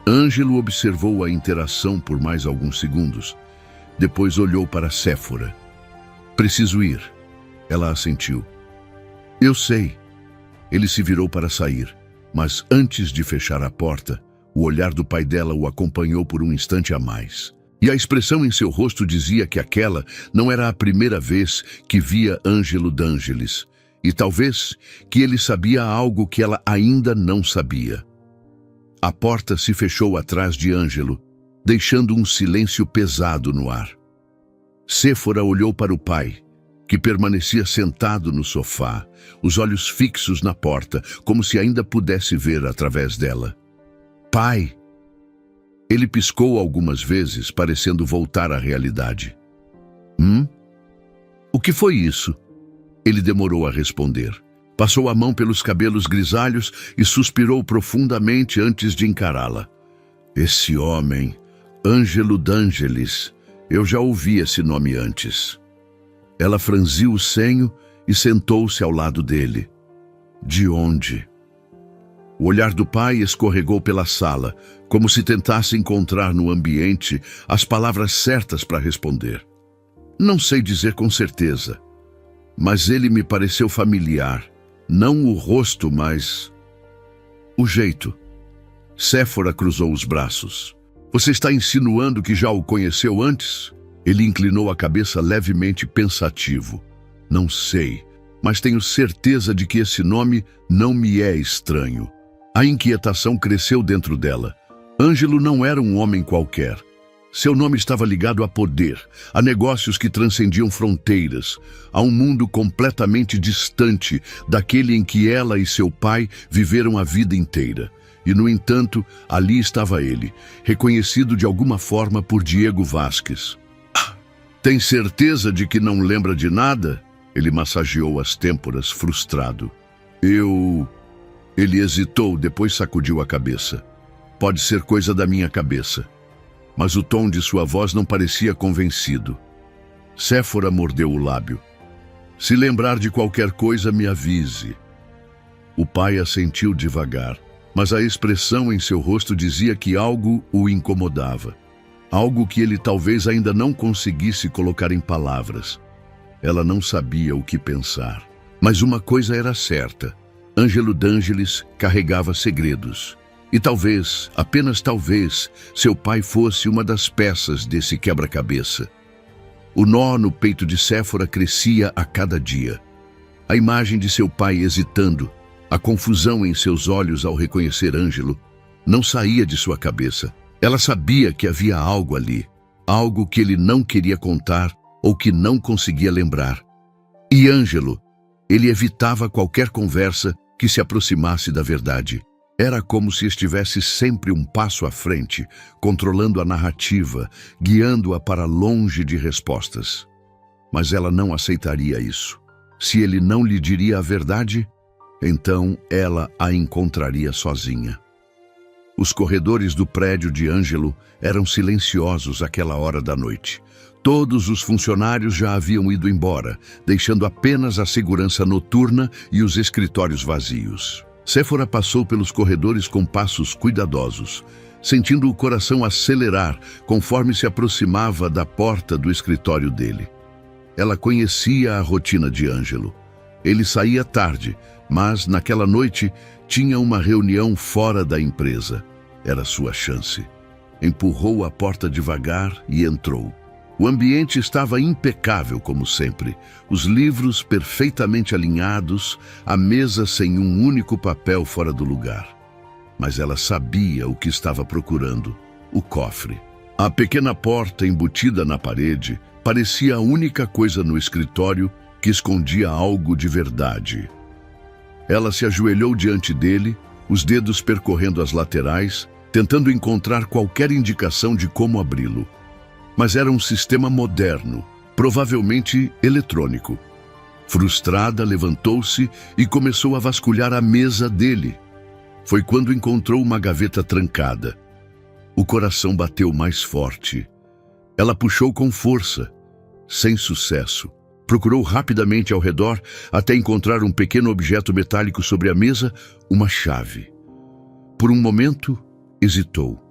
Ângelo observou a interação por mais alguns segundos. Depois olhou para Séfora. Preciso ir. Ela assentiu. Eu sei. Ele se virou para sair, mas antes de fechar a porta, o olhar do pai dela o acompanhou por um instante a mais. E a expressão em seu rosto dizia que aquela não era a primeira vez que via Ângelo D'Angelis, e talvez que ele sabia algo que ela ainda não sabia. A porta se fechou atrás de Ângelo, deixando um silêncio pesado no ar. Séfora olhou para o pai, que permanecia sentado no sofá, os olhos fixos na porta, como se ainda pudesse ver através dela. Pai! Ele piscou algumas vezes, parecendo voltar à realidade. O que foi isso? Ele demorou a responder. Passou a mão pelos cabelos grisalhos e suspirou profundamente antes de encará-la. Esse homem, Ângelo D'Angelis, eu já ouvi esse nome antes. Ela franziu o senho e sentou-se ao lado dele. De onde? O olhar do pai escorregou pela sala, como se tentasse encontrar no ambiente as palavras certas para responder. Não sei dizer com certeza, mas ele me pareceu familiar. Não o rosto, mas o jeito. Séfora cruzou os braços. Você está insinuando que já o conheceu antes? Ele inclinou a cabeça levemente pensativo. Não sei, mas tenho certeza de que esse nome não me é estranho. A inquietação cresceu dentro dela. Ângelo não era um homem qualquer. Seu nome estava ligado a poder, a negócios que transcendiam fronteiras, a um mundo completamente distante daquele em que ela e seu pai viveram a vida inteira. E, no entanto, ali estava ele, reconhecido de alguma forma por Diego Vasquez. Tem certeza de que não lembra de nada? Ele massageou as têmporas, frustrado. Ele hesitou, depois sacudiu a cabeça. Pode ser coisa da minha cabeça. Mas o tom de sua voz não parecia convencido. Séfora mordeu o lábio. Se lembrar de qualquer coisa, me avise. O pai assentiu devagar, mas a expressão em seu rosto dizia que algo o incomodava. Algo que ele talvez ainda não conseguisse colocar em palavras. Ela não sabia o que pensar. Mas uma coisa era certa. Ângelo D'Angelis carregava segredos. E talvez, apenas talvez, seu pai fosse uma das peças desse quebra-cabeça. O nó no peito de Séfora crescia a cada dia. A imagem de seu pai hesitando, a confusão em seus olhos ao reconhecer Ângelo, não saía de sua cabeça. Ela sabia que havia algo ali, algo que ele não queria contar ou que não conseguia lembrar. E Ângelo, ele evitava qualquer conversa que se aproximasse da verdade. Era como se estivesse sempre um passo à frente, controlando a narrativa, guiando-a para longe de respostas. Mas ela não aceitaria isso. Se ele não lhe diria a verdade, então ela a encontraria sozinha. Os corredores do prédio de Ângelo eram silenciosos àquela hora da noite. Todos os funcionários já haviam ido embora, deixando apenas a segurança noturna e os escritórios vazios. Séfora passou pelos corredores com passos cuidadosos, sentindo o coração acelerar conforme se aproximava da porta do escritório dele. Ela conhecia a rotina de Ângelo. Ele saía tarde, mas naquela noite tinha uma reunião fora da empresa. Era sua chance. Empurrou a porta devagar e entrou. O ambiente estava impecável como sempre, os livros perfeitamente alinhados, a mesa sem um único papel fora do lugar. Mas ela sabia o que estava procurando, o cofre. A pequena porta embutida na parede parecia a única coisa no escritório que escondia algo de verdade. Ela se ajoelhou diante dele, os dedos percorrendo as laterais, tentando encontrar qualquer indicação de como abri-lo. Mas era um sistema moderno, provavelmente eletrônico. Frustrada, levantou-se e começou a vasculhar a mesa dele. Foi quando encontrou uma gaveta trancada. O coração bateu mais forte. Ela puxou com força, sem sucesso. Procurou rapidamente ao redor até encontrar um pequeno objeto metálico sobre a mesa, uma chave. Por um momento, hesitou.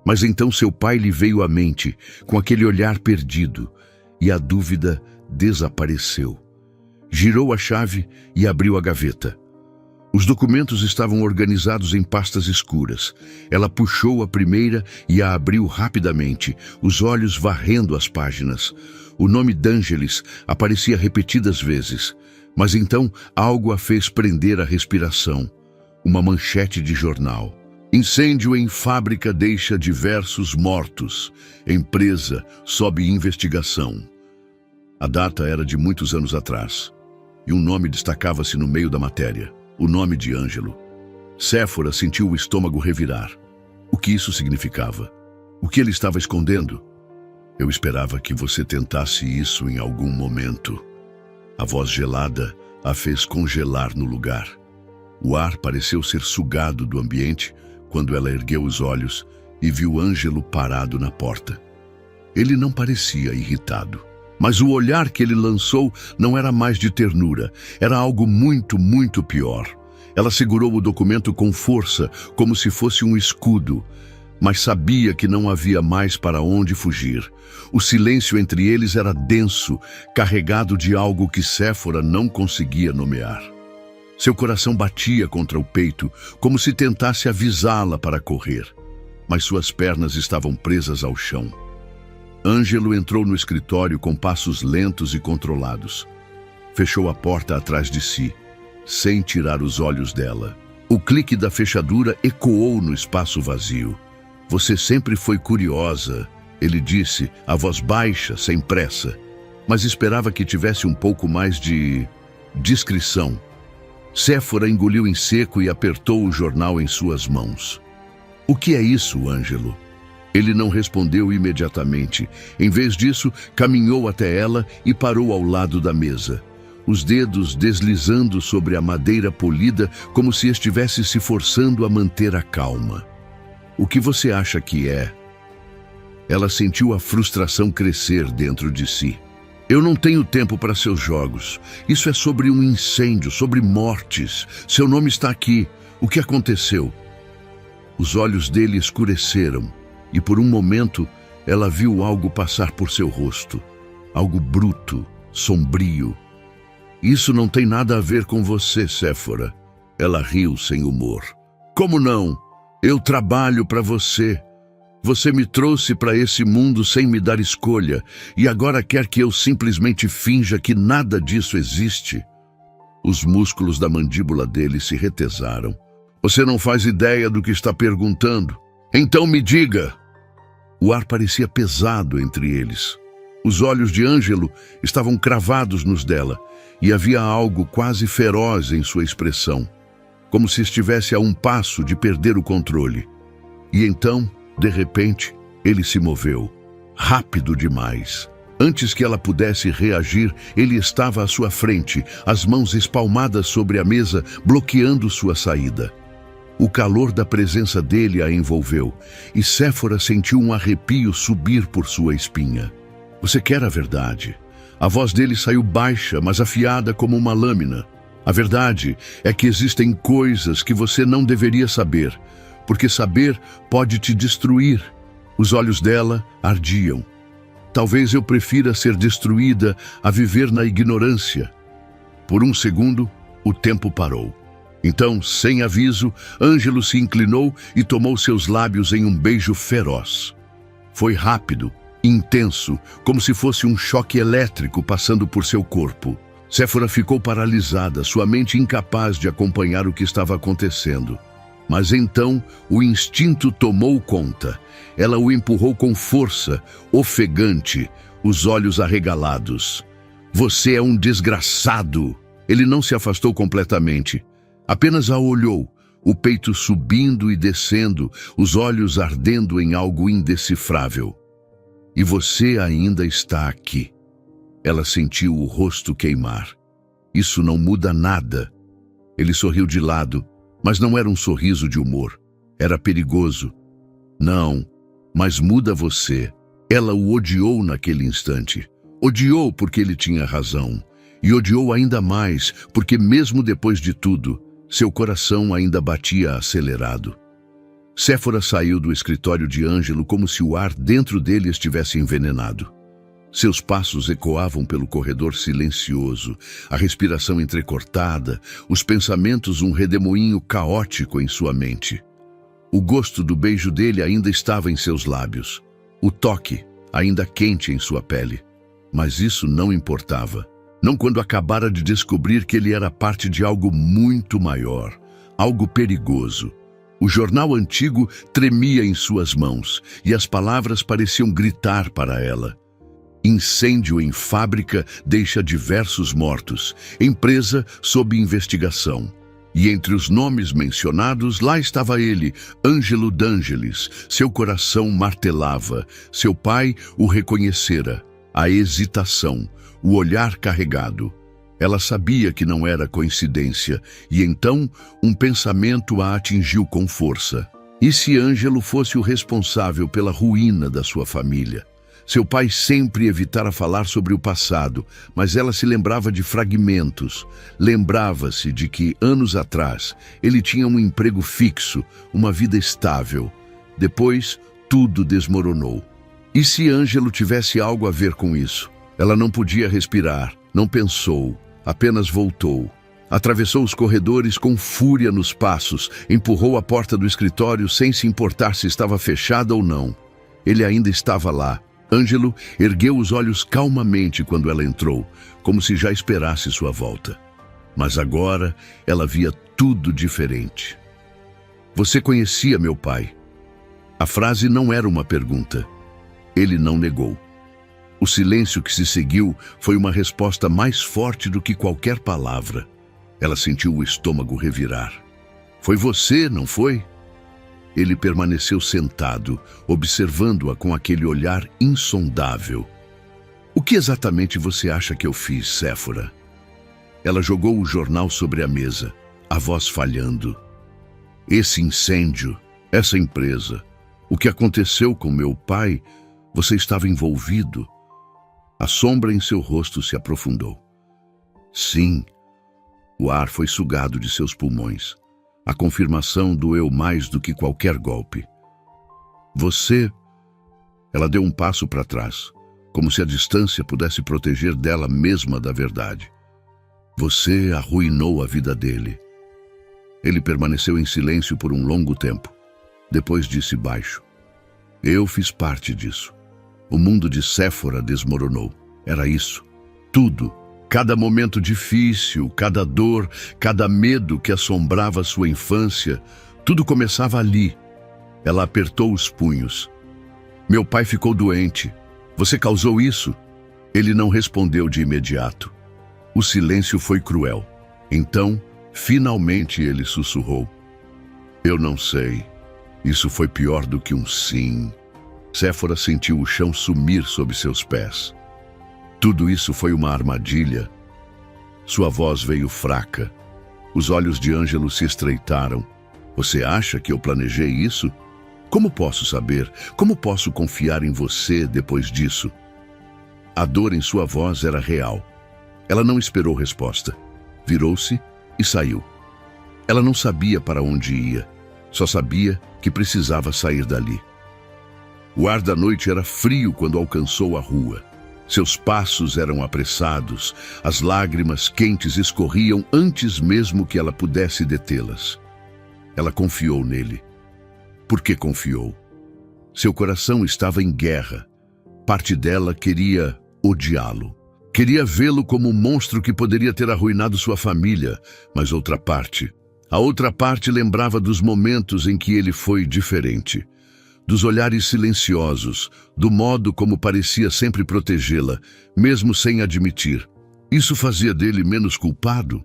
Mas então seu pai lhe veio à mente, com aquele olhar perdido, e a dúvida desapareceu. Girou a chave e abriu a gaveta. Os documentos estavam organizados em pastas escuras. Ela puxou a primeira e a abriu rapidamente, os olhos varrendo as páginas. O nome d'Angelis aparecia repetidas vezes, mas então algo a fez prender a respiração. Uma manchete de jornal. Incêndio em fábrica deixa diversos mortos. Empresa sob investigação. A data era de muitos anos atrás, e um nome destacava-se no meio da matéria. O nome de Ângelo. Séfora sentiu o estômago revirar. O que isso significava? O que ele estava escondendo? Eu esperava que você tentasse isso em algum momento. A voz gelada a fez congelar no lugar. O ar pareceu ser sugado do ambiente quando ela ergueu os olhos e viu Ângelo parado na porta. Ele não parecia irritado, mas o olhar que ele lançou não era mais de ternura, era algo muito, muito pior. Ela segurou o documento com força, como se fosse um escudo, mas sabia que não havia mais para onde fugir. O silêncio entre eles era denso, carregado de algo que Séfora não conseguia nomear. Seu coração batia contra o peito, como se tentasse avisá-la para correr, mas suas pernas estavam presas ao chão. Ângelo entrou no escritório com passos lentos e controlados. Fechou a porta atrás de si, sem tirar os olhos dela. O clique da fechadura ecoou no espaço vazio. Você sempre foi curiosa, ele disse, a voz baixa, sem pressa, mas esperava que tivesse um pouco mais de discrição. Séfora engoliu em seco e apertou o jornal em suas mãos. O que é isso, Ângelo? Ele não respondeu imediatamente. Em vez disso, caminhou até ela e parou ao lado da mesa, os dedos deslizando sobre a madeira polida como se estivesse se forçando a manter a calma. O que você acha que é? Ela sentiu a frustração crescer dentro de si. Eu não tenho tempo para seus jogos. Isso é sobre um incêndio, sobre mortes. Seu nome está aqui. O que aconteceu? Os olhos dele escureceram. E por um momento, ela viu algo passar por seu rosto. Algo bruto, sombrio. Isso não tem nada a ver com você, Séfora. Ela riu sem humor. Como não? Eu trabalho para você. Você me trouxe para esse mundo sem me dar escolha, e agora quer que eu simplesmente finja que nada disso existe? Os músculos da mandíbula dele se retesaram. Você não faz ideia do que está perguntando. Então me diga! O ar parecia pesado entre eles. Os olhos de Ângelo estavam cravados nos dela, e havia algo quase feroz em sua expressão, como se estivesse a um passo de perder o controle. E então, de repente, ele se moveu, rápido demais. Antes que ela pudesse reagir, ele estava à sua frente, as mãos espalmadas sobre a mesa, bloqueando sua saída. O calor da presença dele a envolveu, e Séfora sentiu um arrepio subir por sua espinha. Você quer a verdade? A voz dele saiu baixa, mas afiada como uma lâmina. A verdade é que existem coisas que você não deveria saber, porque saber pode te destruir. Os olhos dela ardiam. Talvez eu prefira ser destruída a viver na ignorância. Por um segundo, o tempo parou. Então, sem aviso, Ângelo se inclinou e tomou seus lábios em um beijo feroz. Foi rápido, intenso, como se fosse um choque elétrico passando por seu corpo. Séfora ficou paralisada, sua mente incapaz de acompanhar o que estava acontecendo. Mas então, o instinto tomou conta. Ela o empurrou com força, ofegante, os olhos arregalados. Você é um desgraçado! Ele não se afastou completamente. Apenas a olhou, o peito subindo e descendo, os olhos ardendo em algo indecifrável. E você ainda está aqui. Ela sentiu o rosto queimar. Isso não muda nada. Ele sorriu de lado, mas não era um sorriso de humor. Era perigoso. Não, mas muda você. Ela o odiou naquele instante. Odiou porque ele tinha razão. E odiou ainda mais porque, mesmo depois de tudo, seu coração ainda batia acelerado. Séfora saiu do escritório de Ângelo como se o ar dentro dele estivesse envenenado. Seus passos ecoavam pelo corredor silencioso, a respiração entrecortada, os pensamentos um redemoinho caótico em sua mente. O gosto do beijo dele ainda estava em seus lábios, o toque ainda quente em sua pele. Mas isso não importava. Não quando acabara de descobrir que ele era parte de algo muito maior, algo perigoso. O jornal antigo tremia em suas mãos e as palavras pareciam gritar para ela. Incêndio em fábrica deixa diversos mortos. Empresa sob investigação. E entre os nomes mencionados, lá estava ele, Ângelo D'Angelis. Seu coração martelava. Seu pai o reconhecera. A hesitação, o olhar carregado. Ela sabia que não era coincidência, e então um pensamento a atingiu com força. E se Ângelo fosse o responsável pela ruína da sua família? Seu pai sempre evitara falar sobre o passado, mas ela se lembrava de fragmentos. Lembrava-se de que, anos atrás, ele tinha um emprego fixo, uma vida estável. Depois, tudo desmoronou. E se Ângelo tivesse algo a ver com isso? Ela não podia respirar, não pensou, apenas voltou. Atravessou os corredores com fúria nos passos, empurrou a porta do escritório sem se importar se estava fechada ou não. Ele ainda estava lá. Ângelo ergueu os olhos calmamente quando ela entrou, como se já esperasse sua volta. Mas agora ela via tudo diferente. Você conhecia meu pai? A frase não era uma pergunta. Ele não negou. O silêncio que se seguiu foi uma resposta mais forte do que qualquer palavra. Ela sentiu o estômago revirar. Foi você, não foi? Ele permaneceu sentado, observando-a com aquele olhar insondável. O que exatamente você acha que eu fiz, Séfora? Ela jogou o jornal sobre a mesa, a voz falhando. Esse incêndio, essa empresa, o que aconteceu com meu pai, você estava envolvido. A sombra em seu rosto se aprofundou. Sim, o ar foi sugado de seus pulmões. A confirmação doeu mais do que qualquer golpe. Você... Ela deu um passo para trás, como se a distância pudesse proteger dela mesma da verdade. Você arruinou a vida dele. Ele permaneceu em silêncio por um longo tempo. Depois disse baixo. Eu fiz parte disso. O mundo de Séfora desmoronou. Era isso. Tudo. Cada momento difícil, cada dor, cada medo que assombrava sua infância, tudo começava ali. Ela apertou os punhos. Meu pai ficou doente. Você causou isso? Ele não respondeu de imediato. O silêncio foi cruel. Então, finalmente ele sussurrou. Eu não sei. Isso foi pior do que um sim. Séfora sentiu o chão sumir sob seus pés. Tudo isso foi uma armadilha. Sua voz veio fraca. Os olhos de Ângelo se estreitaram. Você acha que eu planejei isso? Como posso saber? Como posso confiar em você depois disso? A dor em sua voz era real. Ela não esperou resposta. Virou-se e saiu. Ela não sabia para onde ia. Só sabia que precisava sair dali. O ar da noite era frio quando alcançou a rua. Seus passos eram apressados, as lágrimas quentes escorriam antes mesmo que ela pudesse detê-las. Ela confiou nele. Por que confiou? Seu coração estava em guerra. Parte dela queria odiá-lo. Queria vê-lo como um monstro que poderia ter arruinado sua família, mas a outra parte lembrava dos momentos em que ele foi diferente. Dos olhares silenciosos, do modo como parecia sempre protegê-la, mesmo sem admitir. Isso fazia dele menos culpado?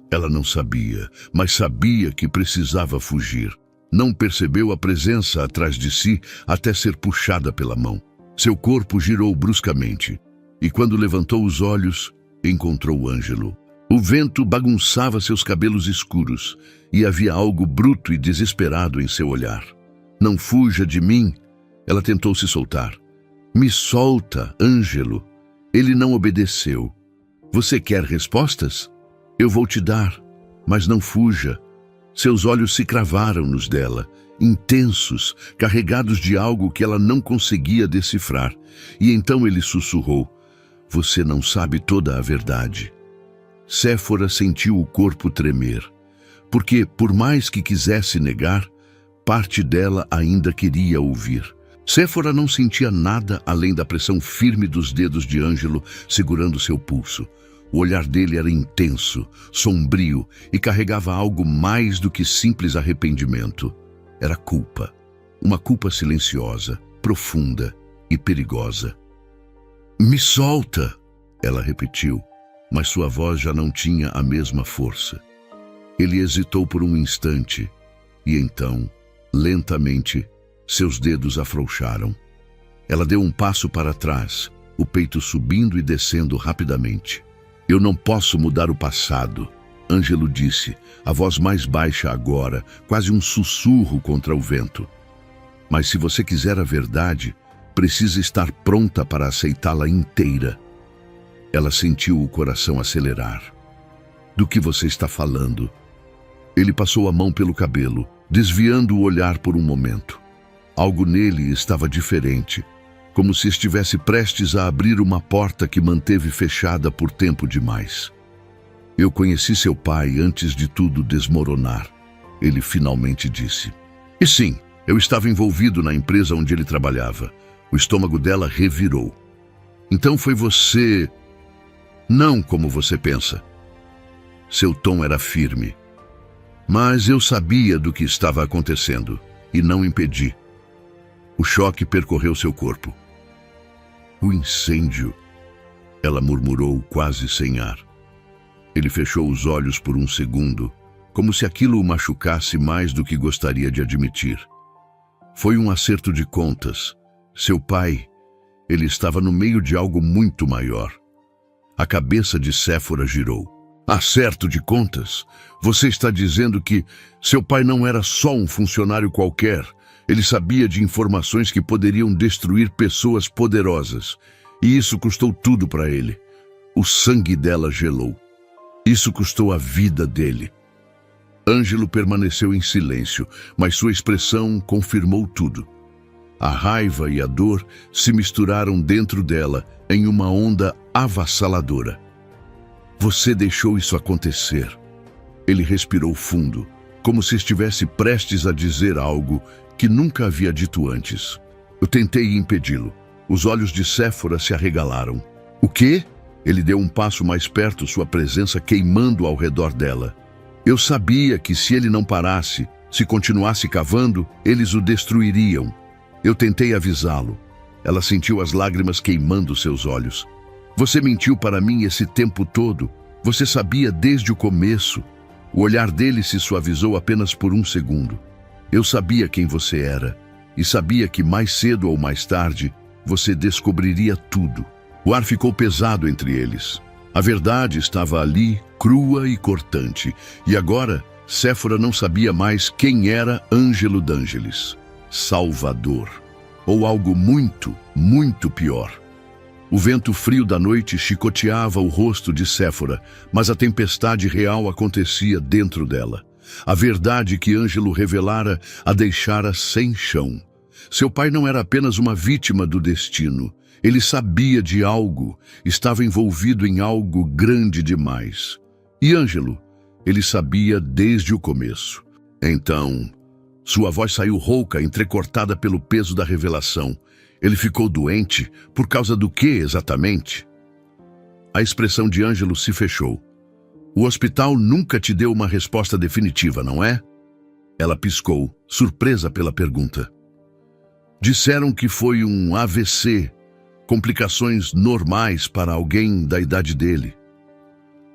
Ela não sabia, mas sabia que precisava fugir. Não percebeu a presença atrás de si até ser puxada pela mão. Seu corpo girou bruscamente, e quando levantou os olhos, encontrou Ângelo. O vento bagunçava seus cabelos escuros, e havia algo bruto e desesperado em seu olhar. Não fuja de mim. Ela tentou se soltar. Me solta, Ângelo. Ele não obedeceu. Você quer respostas? Eu vou te dar, mas não fuja. Seus olhos se cravaram nos dela, intensos, carregados de algo que ela não conseguia decifrar. E então ele sussurrou: "Você não sabe toda a verdade." Séfora sentiu o corpo tremer, porque, por mais que quisesse negar, parte dela ainda queria ouvir. Séfora não sentia nada além da pressão firme dos dedos de Ângelo segurando seu pulso. O olhar dele era intenso, sombrio e carregava algo mais do que simples arrependimento. Era culpa. Uma culpa silenciosa, profunda e perigosa. "Me solta!" ela repetiu, mas sua voz já não tinha a mesma força. Ele hesitou por um instante e então, lentamente, seus dedos afrouxaram. Ela deu um passo para trás, o peito subindo e descendo rapidamente. "Eu não posso mudar o passado", Ângelo disse, a voz mais baixa agora, quase um sussurro contra o vento. "Mas se você quiser a verdade, precisa estar pronta para aceitá-la inteira." Ela sentiu o coração acelerar. "Do que você está falando?" Ele passou a mão pelo cabelo, desviando o olhar por um momento. Algo nele estava diferente, como se estivesse prestes a abrir uma porta que manteve fechada por tempo demais. "Eu conheci seu pai antes de tudo desmoronar", ele finalmente disse. "E sim, eu estava envolvido na empresa onde ele trabalhava." O estômago dela revirou. "Então foi você... Não como você pensa." Seu tom era firme. "Mas eu sabia do que estava acontecendo e não impedi." O choque percorreu seu corpo. "O incêndio", ela murmurou quase sem ar. Ele fechou os olhos por um segundo, como se aquilo o machucasse mais do que gostaria de admitir. Foi um acerto de contas. Seu pai, ele estava no meio de algo muito maior. A cabeça de Séfora girou. "Acerto de contas? Você está dizendo que seu pai não era só um funcionário qualquer. Ele sabia de informações que poderiam destruir pessoas poderosas. E isso custou tudo para ele." O sangue dela gelou. Isso custou a vida dele. Ângelo permaneceu em silêncio, mas sua expressão confirmou tudo. A raiva e a dor se misturaram dentro dela em uma onda avassaladora. "Você deixou isso acontecer." Ele respirou fundo, como se estivesse prestes a dizer algo que nunca havia dito antes. "Eu tentei impedi-lo." Os olhos de Séfora se arregalaram. "O quê?" Ele deu um passo mais perto, sua presença queimando ao redor dela. "Eu sabia que se ele não parasse, se continuasse cavando, eles o destruiriam. Eu tentei avisá-lo." Ela sentiu as lágrimas queimando seus olhos. "Você mentiu para mim esse tempo todo. Você sabia desde o começo." O olhar dele se suavizou apenas por um segundo. "Eu sabia quem você era, e sabia que mais cedo ou mais tarde, você descobriria tudo." O ar ficou pesado entre eles. A verdade estava ali, crua e cortante, e agora Séfora não sabia mais quem era Ângelo d'Angelis. Salvador. Ou algo muito, muito pior. O vento frio da noite chicoteava o rosto de Séfora, mas a tempestade real acontecia dentro dela. A verdade que Ângelo revelara a deixara sem chão. Seu pai não era apenas uma vítima do destino. Ele sabia de algo, estava envolvido em algo grande demais. E Ângelo, ele sabia desde o começo. Então, sua voz saiu rouca, entrecortada pelo peso da revelação. Ele ficou doente? Por causa do que exatamente? A expressão de Ângelo se fechou. "O hospital nunca te deu uma resposta definitiva, não é?" Ela piscou, surpresa pela pergunta. "Disseram que foi um AVC, complicações normais para alguém da idade dele.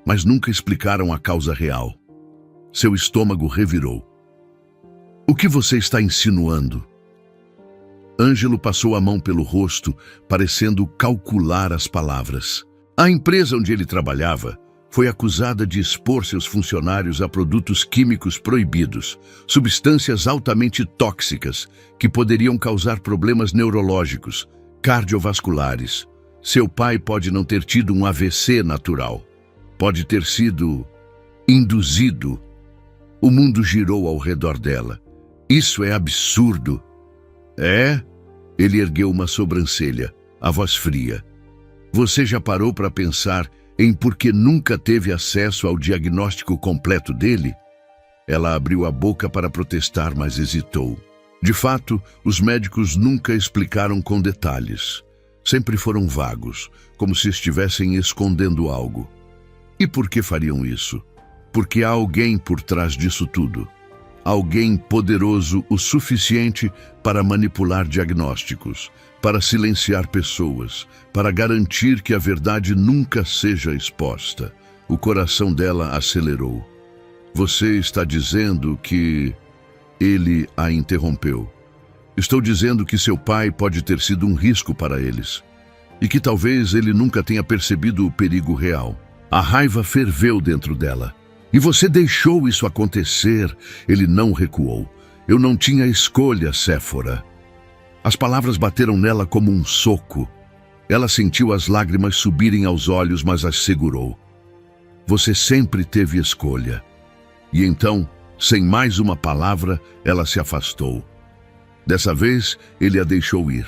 Mas nunca explicaram a causa real." Seu estômago revirou. "O que você está insinuando?" Ângelo passou a mão pelo rosto, parecendo calcular as palavras. A empresa onde ele trabalhava foi acusada de expor seus funcionários a produtos químicos proibidos, substâncias altamente tóxicas que poderiam causar problemas neurológicos, cardiovasculares. Seu pai pode não ter tido um AVC natural. Pode ter sido induzido. O mundo girou ao redor dela. Isso é absurdo. É? Ele ergueu uma sobrancelha, a voz fria. Você já parou para pensar em por que nunca teve acesso ao diagnóstico completo dele? Ela abriu a boca para protestar, mas hesitou. De fato, os médicos nunca explicaram com detalhes. Sempre foram vagos, como se estivessem escondendo algo. E por que fariam isso? Porque há alguém por trás disso tudo. Alguém poderoso o suficiente para manipular diagnósticos, para silenciar pessoas, para garantir que a verdade nunca seja exposta. O coração dela acelerou. Você está dizendo que... Ele a interrompeu. Estou dizendo que seu pai pode ter sido um risco para eles. E que talvez ele nunca tenha percebido o perigo real. A raiva ferveu dentro dela. E você deixou isso acontecer. Ele não recuou. Eu não tinha escolha, Séfora. As palavras bateram nela como um soco. Ela sentiu as lágrimas subirem aos olhos, mas as segurou. Você sempre teve escolha. E então, sem mais uma palavra, ela se afastou. Dessa vez, ele a deixou ir.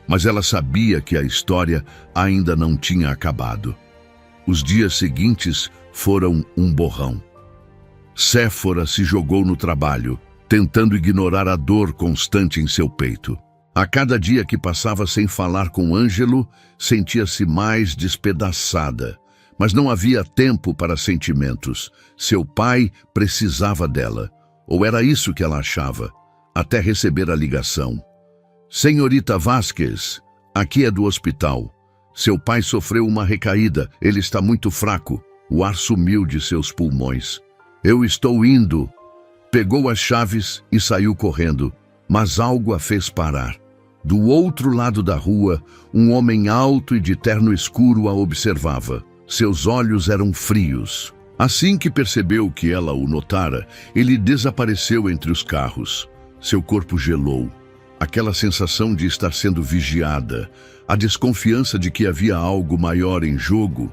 Mas ela sabia que a história ainda não tinha acabado. Os dias seguintes foram um borrão. Séfora se jogou no trabalho, tentando ignorar a dor constante em seu peito. A cada dia que passava sem falar com Ângelo, sentia-se mais despedaçada. Mas não havia tempo para sentimentos. Seu pai precisava dela. Ou era isso que ela achava, até receber a ligação. Senhorita Vasquez, aqui é do hospital. Seu pai sofreu uma recaída. Ele está muito fraco. O ar sumiu de seus pulmões. Eu estou indo. Pegou as chaves e saiu correndo. Mas algo a fez parar. Do outro lado da rua, um homem alto e de terno escuro a observava. Seus olhos eram frios. Assim que percebeu que ela o notara, ele desapareceu entre os carros. Seu corpo gelou. Aquela sensação de estar sendo vigiada, a desconfiança de que havia algo maior em jogo,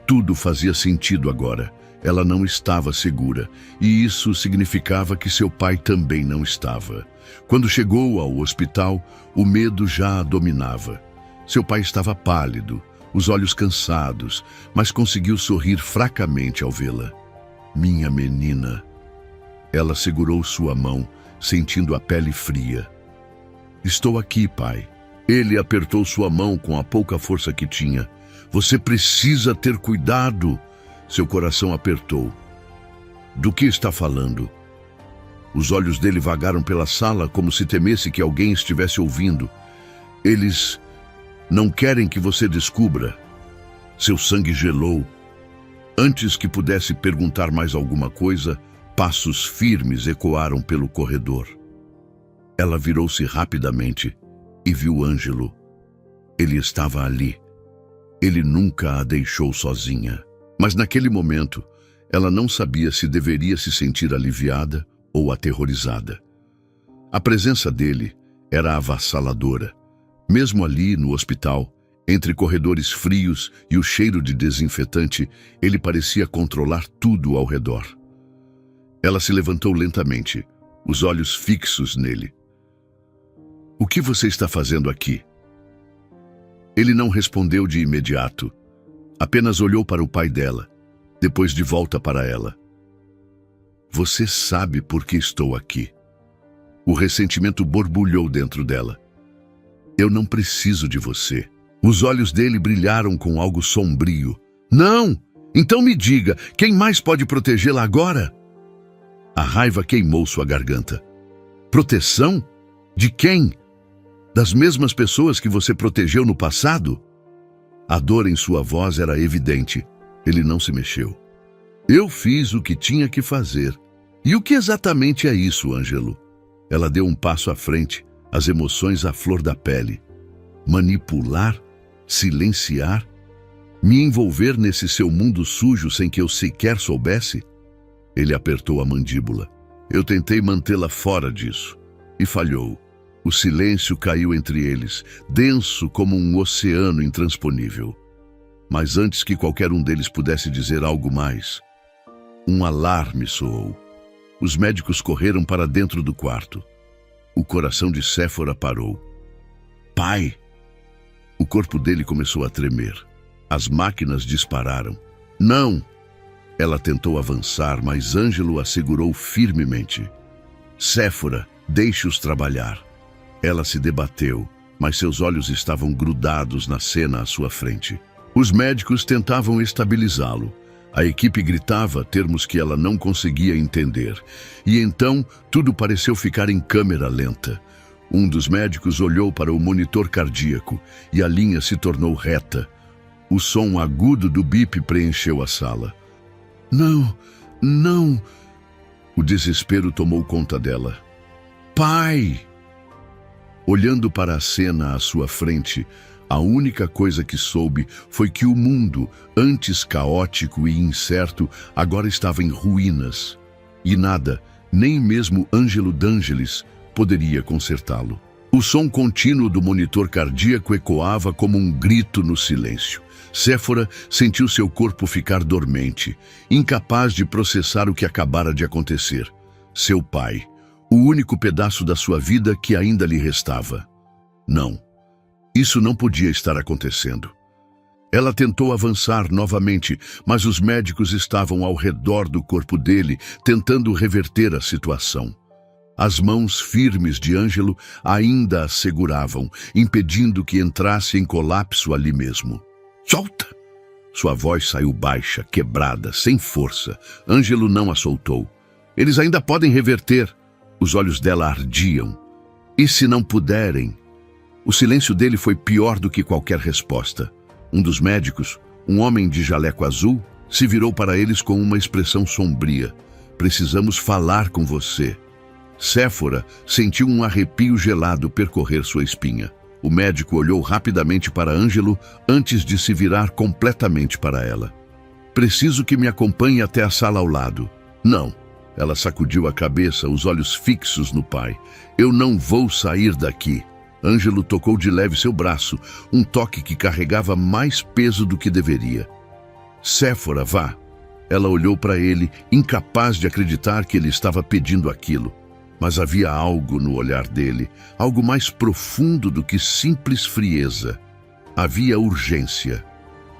tudo fazia sentido agora. Ela não estava segura, e isso significava que seu pai também não estava. Quando chegou ao hospital, o medo já a dominava. Seu pai estava pálido, os olhos cansados, mas conseguiu sorrir fracamente ao vê-la. Minha menina. Ela segurou sua mão, sentindo a pele fria. Estou aqui, pai. Ele apertou sua mão com a pouca força que tinha. Você precisa ter cuidado. Seu coração apertou. Do que está falando? Os olhos dele vagaram pela sala como se temesse que alguém estivesse ouvindo. Eles não querem que você descubra. Seu sangue gelou. Antes que pudesse perguntar mais alguma coisa, passos firmes ecoaram pelo corredor. Ela virou-se rapidamente e viu Ângelo. Ele estava ali. Ele nunca a deixou sozinha. Mas naquele momento, ela não sabia se deveria se sentir aliviada ou aterrorizada. A presença dele era avassaladora. Mesmo ali no hospital, entre corredores frios e o cheiro de desinfetante, ele parecia controlar tudo ao redor. Ela se levantou lentamente, os olhos fixos nele. O que você está fazendo aqui? Ele não respondeu de imediato. Apenas olhou para o pai dela, depois de volta para ela. Você sabe por que estou aqui. O ressentimento borbulhou dentro dela. Eu não preciso de você. Os olhos dele brilharam com algo sombrio. Não! Então me diga, quem mais pode protegê-la agora? A raiva queimou sua garganta. Proteção? De quem? Das mesmas pessoas que você protegeu no passado? A dor em sua voz era evidente. Ele não se mexeu. Eu fiz o que tinha que fazer. E o que exatamente é isso, Ângelo? Ela deu um passo à frente, as emoções à flor da pele. Manipular? Silenciar? Me envolver nesse seu mundo sujo sem que eu sequer soubesse? Ele apertou a mandíbula. Eu tentei mantê-la fora disso. E falhou. O silêncio caiu entre eles, denso como um oceano intransponível. Mas antes que qualquer um deles pudesse dizer algo mais, um alarme soou. Os médicos correram para dentro do quarto. O coração de Séfora parou. Pai! O corpo dele começou a tremer. As máquinas dispararam. Não! Ela tentou avançar, mas Ângelo a segurou firmemente. Séfora, deixe-os trabalhar. Ela se debateu, mas seus olhos estavam grudados na cena à sua frente. Os médicos tentavam estabilizá-lo. A equipe gritava termos que ela não conseguia entender. E então, tudo pareceu ficar em câmera lenta. Um dos médicos olhou para o monitor cardíaco e a linha se tornou reta. O som agudo do bip preencheu a sala. Não, não! O desespero tomou conta dela. Pai! Olhando para a cena à sua frente, a única coisa que soube foi que o mundo, antes caótico e incerto, agora estava em ruínas. E nada, nem mesmo Ângelo D'Angelis, poderia consertá-lo. O som contínuo do monitor cardíaco ecoava como um grito no silêncio. Séfora sentiu seu corpo ficar dormente, incapaz de processar o que acabara de acontecer. Seu pai, o único pedaço da sua vida que ainda lhe restava. Não, isso não podia estar acontecendo. Ela tentou avançar novamente, mas os médicos estavam ao redor do corpo dele, tentando reverter a situação. As mãos firmes de Ângelo ainda a seguravam, impedindo que entrasse em colapso ali mesmo. Solta! Sua voz saiu baixa, quebrada, sem força. Ângelo não a soltou. Eles ainda podem reverter. Os olhos dela ardiam. E se não puderem? O silêncio dele foi pior do que qualquer resposta. Um dos médicos, um homem de jaleco azul, se virou para eles com uma expressão sombria. Precisamos falar com você. Séfora sentiu um arrepio gelado percorrer sua espinha. O médico olhou rapidamente para Ângelo antes de se virar completamente para ela. Preciso que me acompanhe até a sala ao lado. Não. Ela sacudiu a cabeça, os olhos fixos no pai. Eu não vou sair daqui. Ângelo tocou de leve seu braço, um toque que carregava mais peso do que deveria. Séfora, vá. Ela olhou para ele, incapaz de acreditar que ele estava pedindo aquilo. Mas havia algo no olhar dele, algo mais profundo do que simples frieza. Havia urgência.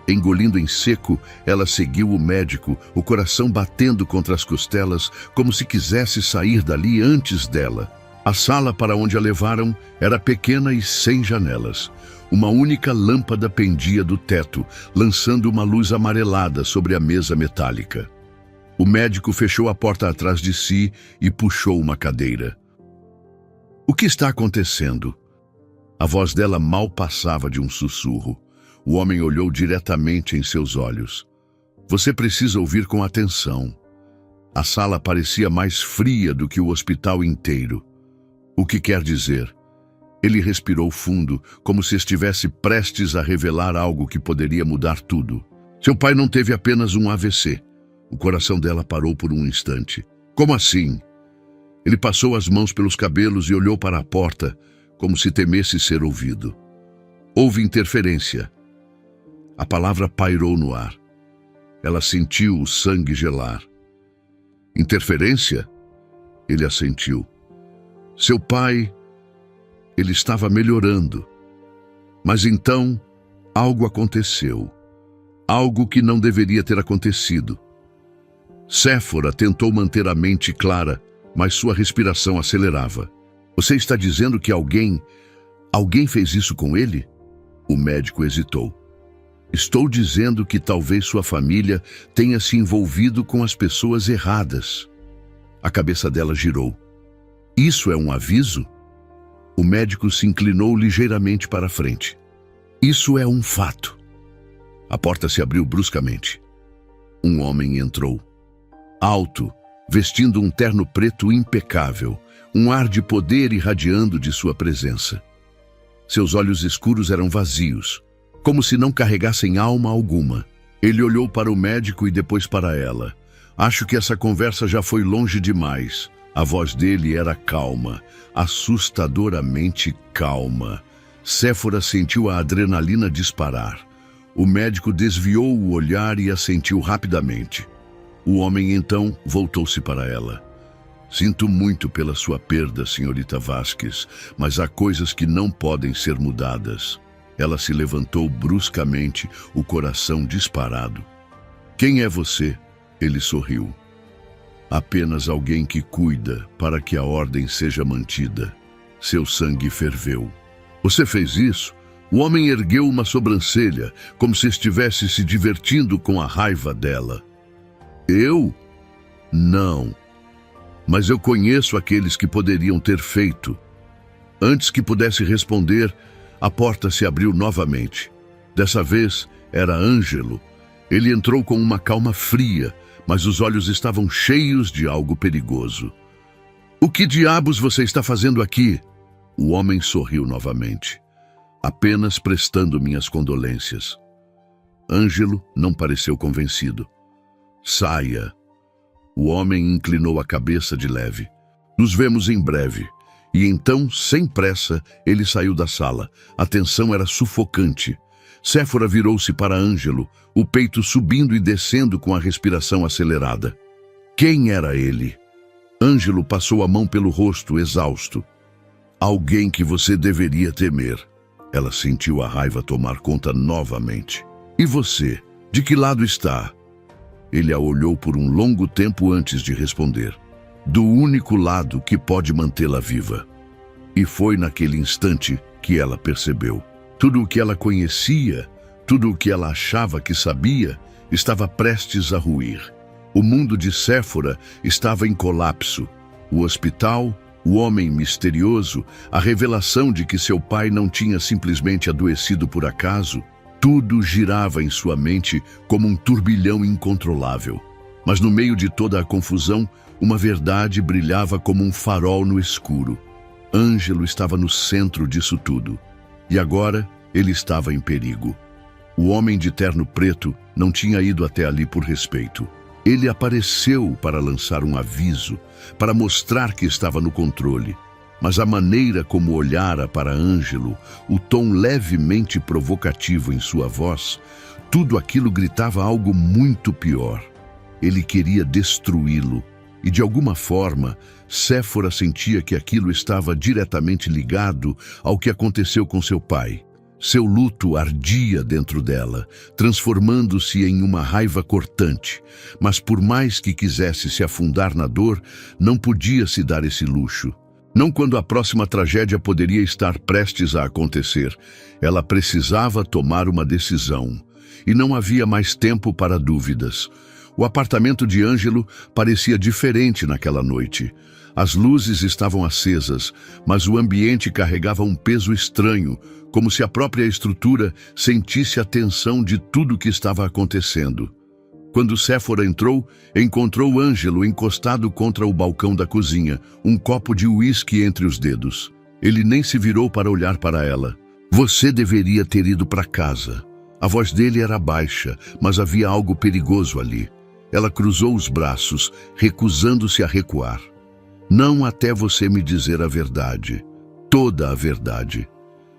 Engolindo em seco, ela seguiu o médico, o coração batendo contra as costelas, como se quisesse sair dali antes dela. A sala para onde a levaram era pequena e sem janelas. Uma única lâmpada pendia do teto, lançando uma luz amarelada sobre a mesa metálica. O médico fechou a porta atrás de si e puxou uma cadeira. O que está acontecendo? A voz dela mal passava de um sussurro. O homem olhou diretamente em seus olhos. Você precisa ouvir com atenção. A sala parecia mais fria do que o hospital inteiro. O que quer dizer? Ele respirou fundo, como se estivesse prestes a revelar algo que poderia mudar tudo. Seu pai não teve apenas um AVC. O coração dela parou por um instante. Como assim? Ele passou as mãos pelos cabelos e olhou para a porta, como se temesse ser ouvido. Houve interferência. A palavra pairou no ar. Ela sentiu o sangue gelar. Interferência? Ele assentiu. Seu pai, ele estava melhorando. Mas então, algo aconteceu. Algo que não deveria ter acontecido. Séfora tentou manter a mente clara, mas sua respiração acelerava. Você está dizendo que alguém fez isso com ele? O médico hesitou. Estou dizendo que talvez sua família tenha se envolvido com as pessoas erradas. A cabeça dela girou. Isso é um aviso? O médico se inclinou ligeiramente para a frente. Isso é um fato. A porta se abriu bruscamente. Um homem entrou. Alto, vestindo um terno preto impecável, um ar de poder irradiando de sua presença. Seus olhos escuros eram vazios, como se não carregassem alma alguma. Ele olhou para o médico e depois para ela. Acho que essa conversa já foi longe demais. A voz dele era calma, assustadoramente calma. Séfora sentiu a adrenalina disparar. O médico desviou o olhar e assentiu rapidamente. O homem então voltou-se para ela. Sinto muito pela sua perda, senhorita Vasquez, mas há coisas que não podem ser mudadas. Ela se levantou bruscamente, o coração disparado. Quem é você? Ele sorriu. Apenas alguém que cuida para que a ordem seja mantida. Seu sangue ferveu. Você fez isso? O homem ergueu uma sobrancelha, como se estivesse se divertindo com a raiva dela. Eu? Não. Mas eu conheço aqueles que poderiam ter feito. Antes que pudesse responder, a porta se abriu novamente. Dessa vez era Ângelo. Ele entrou com uma calma fria, mas os olhos estavam cheios de algo perigoso. O que diabos você está fazendo aqui? O homem sorriu novamente. Apenas prestando minhas condolências. Ângelo não pareceu convencido. Saia. O homem inclinou a cabeça de leve. Nos vemos em breve. E então, sem pressa, ele saiu da sala. A tensão era sufocante. Séfora virou-se para Ângelo, o peito subindo e descendo com a respiração acelerada. Quem era ele? Ângelo passou a mão pelo rosto, exausto. Alguém que você deveria temer. Ela sentiu a raiva tomar conta novamente. E você? De que lado está? Ele a olhou por um longo tempo antes de responder. Do único lado que pode mantê-la viva. E foi naquele instante que ela percebeu. Tudo o que ela conhecia, tudo o que ela achava que sabia, estava prestes a ruir. O mundo de Séfora estava em colapso. O hospital, o homem misterioso, a revelação de que seu pai não tinha simplesmente adoecido por acaso, tudo girava em sua mente como um turbilhão incontrolável. Mas no meio de toda a confusão, uma verdade brilhava como um farol no escuro. Ângelo estava no centro disso tudo. E agora ele estava em perigo. O homem de terno preto não tinha ido até ali por respeito. Ele apareceu para lançar um aviso, para mostrar que estava no controle. Mas a maneira como olhara para Ângelo, o tom levemente provocativo em sua voz, tudo aquilo gritava algo muito pior. Ele queria destruí-lo. E de alguma forma, Séfora sentia que aquilo estava diretamente ligado ao que aconteceu com seu pai. Seu luto ardia dentro dela, transformando-se em uma raiva cortante. Mas por mais que quisesse se afundar na dor, não podia se dar esse luxo. Não quando a próxima tragédia poderia estar prestes a acontecer. Ela precisava tomar uma decisão. E não havia mais tempo para dúvidas. O apartamento de Ângelo parecia diferente naquela noite. As luzes estavam acesas, mas o ambiente carregava um peso estranho, como se a própria estrutura sentisse a tensão de tudo o que estava acontecendo. Quando Séfora entrou, encontrou Ângelo encostado contra o balcão da cozinha, um copo de uísque entre os dedos. Ele nem se virou para olhar para ela. Você deveria ter ido para casa. A voz dele era baixa, mas havia algo perigoso ali. Ela cruzou os braços, recusando-se a recuar. Não até você me dizer a verdade. Toda a verdade.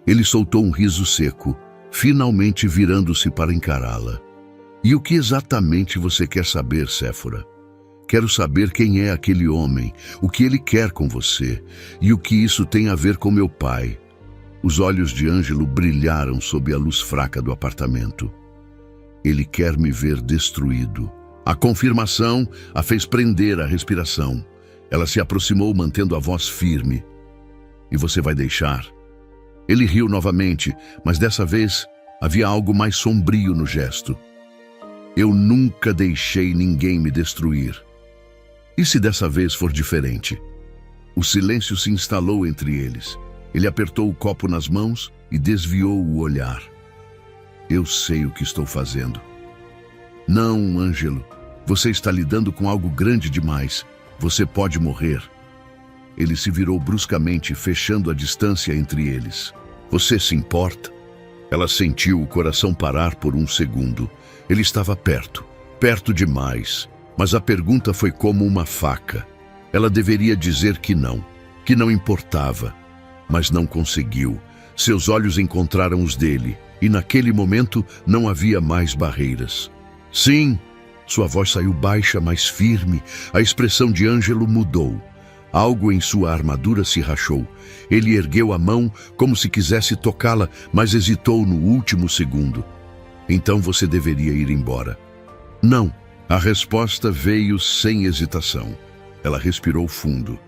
Ele soltou um riso seco, finalmente virando-se para encará-la. E o que exatamente você quer saber, Séfora? Quero saber quem é aquele homem, o que ele quer com você, e o que isso tem a ver com meu pai. Os olhos de Ângelo brilharam sob a luz fraca do apartamento. Ele quer me ver destruído. A confirmação a fez prender a respiração. Ela se aproximou, mantendo a voz firme. E você vai deixar? Ele riu novamente, mas dessa vez havia algo mais sombrio no gesto. Eu nunca deixei ninguém me destruir. E se dessa vez for diferente? O silêncio se instalou entre eles. Ele apertou o copo nas mãos e desviou o olhar. Eu sei o que estou fazendo. Não, Ângelo. Você está lidando com algo grande demais. Você pode morrer. Ele se virou bruscamente, fechando a distância entre eles. Você se importa? Ela sentiu o coração parar por um segundo. Ele estava perto, perto demais. Mas a pergunta foi como uma faca. Ela deveria dizer que não importava. Mas não conseguiu. Seus olhos encontraram os dele, e naquele momento não havia mais barreiras. Sim, sua voz saiu baixa, mas firme. A expressão de Ângelo mudou. Algo em sua armadura se rachou. Ele ergueu a mão como se quisesse tocá-la, mas hesitou no último segundo. Então você deveria ir embora. Não. A resposta veio sem hesitação. Ela respirou fundo.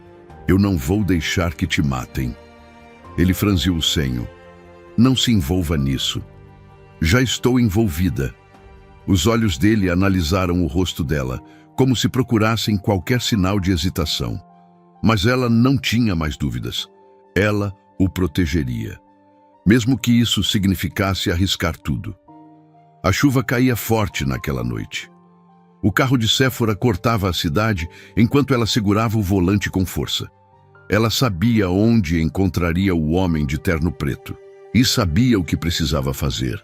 Eu não vou deixar que te matem. Ele franziu o senho. Não se envolva nisso. Já estou envolvida. Os olhos dele analisaram o rosto dela, como se procurassem qualquer sinal de hesitação. Mas ela não tinha mais dúvidas. Ela o protegeria, mesmo que isso significasse arriscar tudo. A chuva caía forte naquela noite. O carro de Séfora cortava a cidade enquanto ela segurava o volante com força. Ela sabia onde encontraria o homem de terno preto e sabia o que precisava fazer.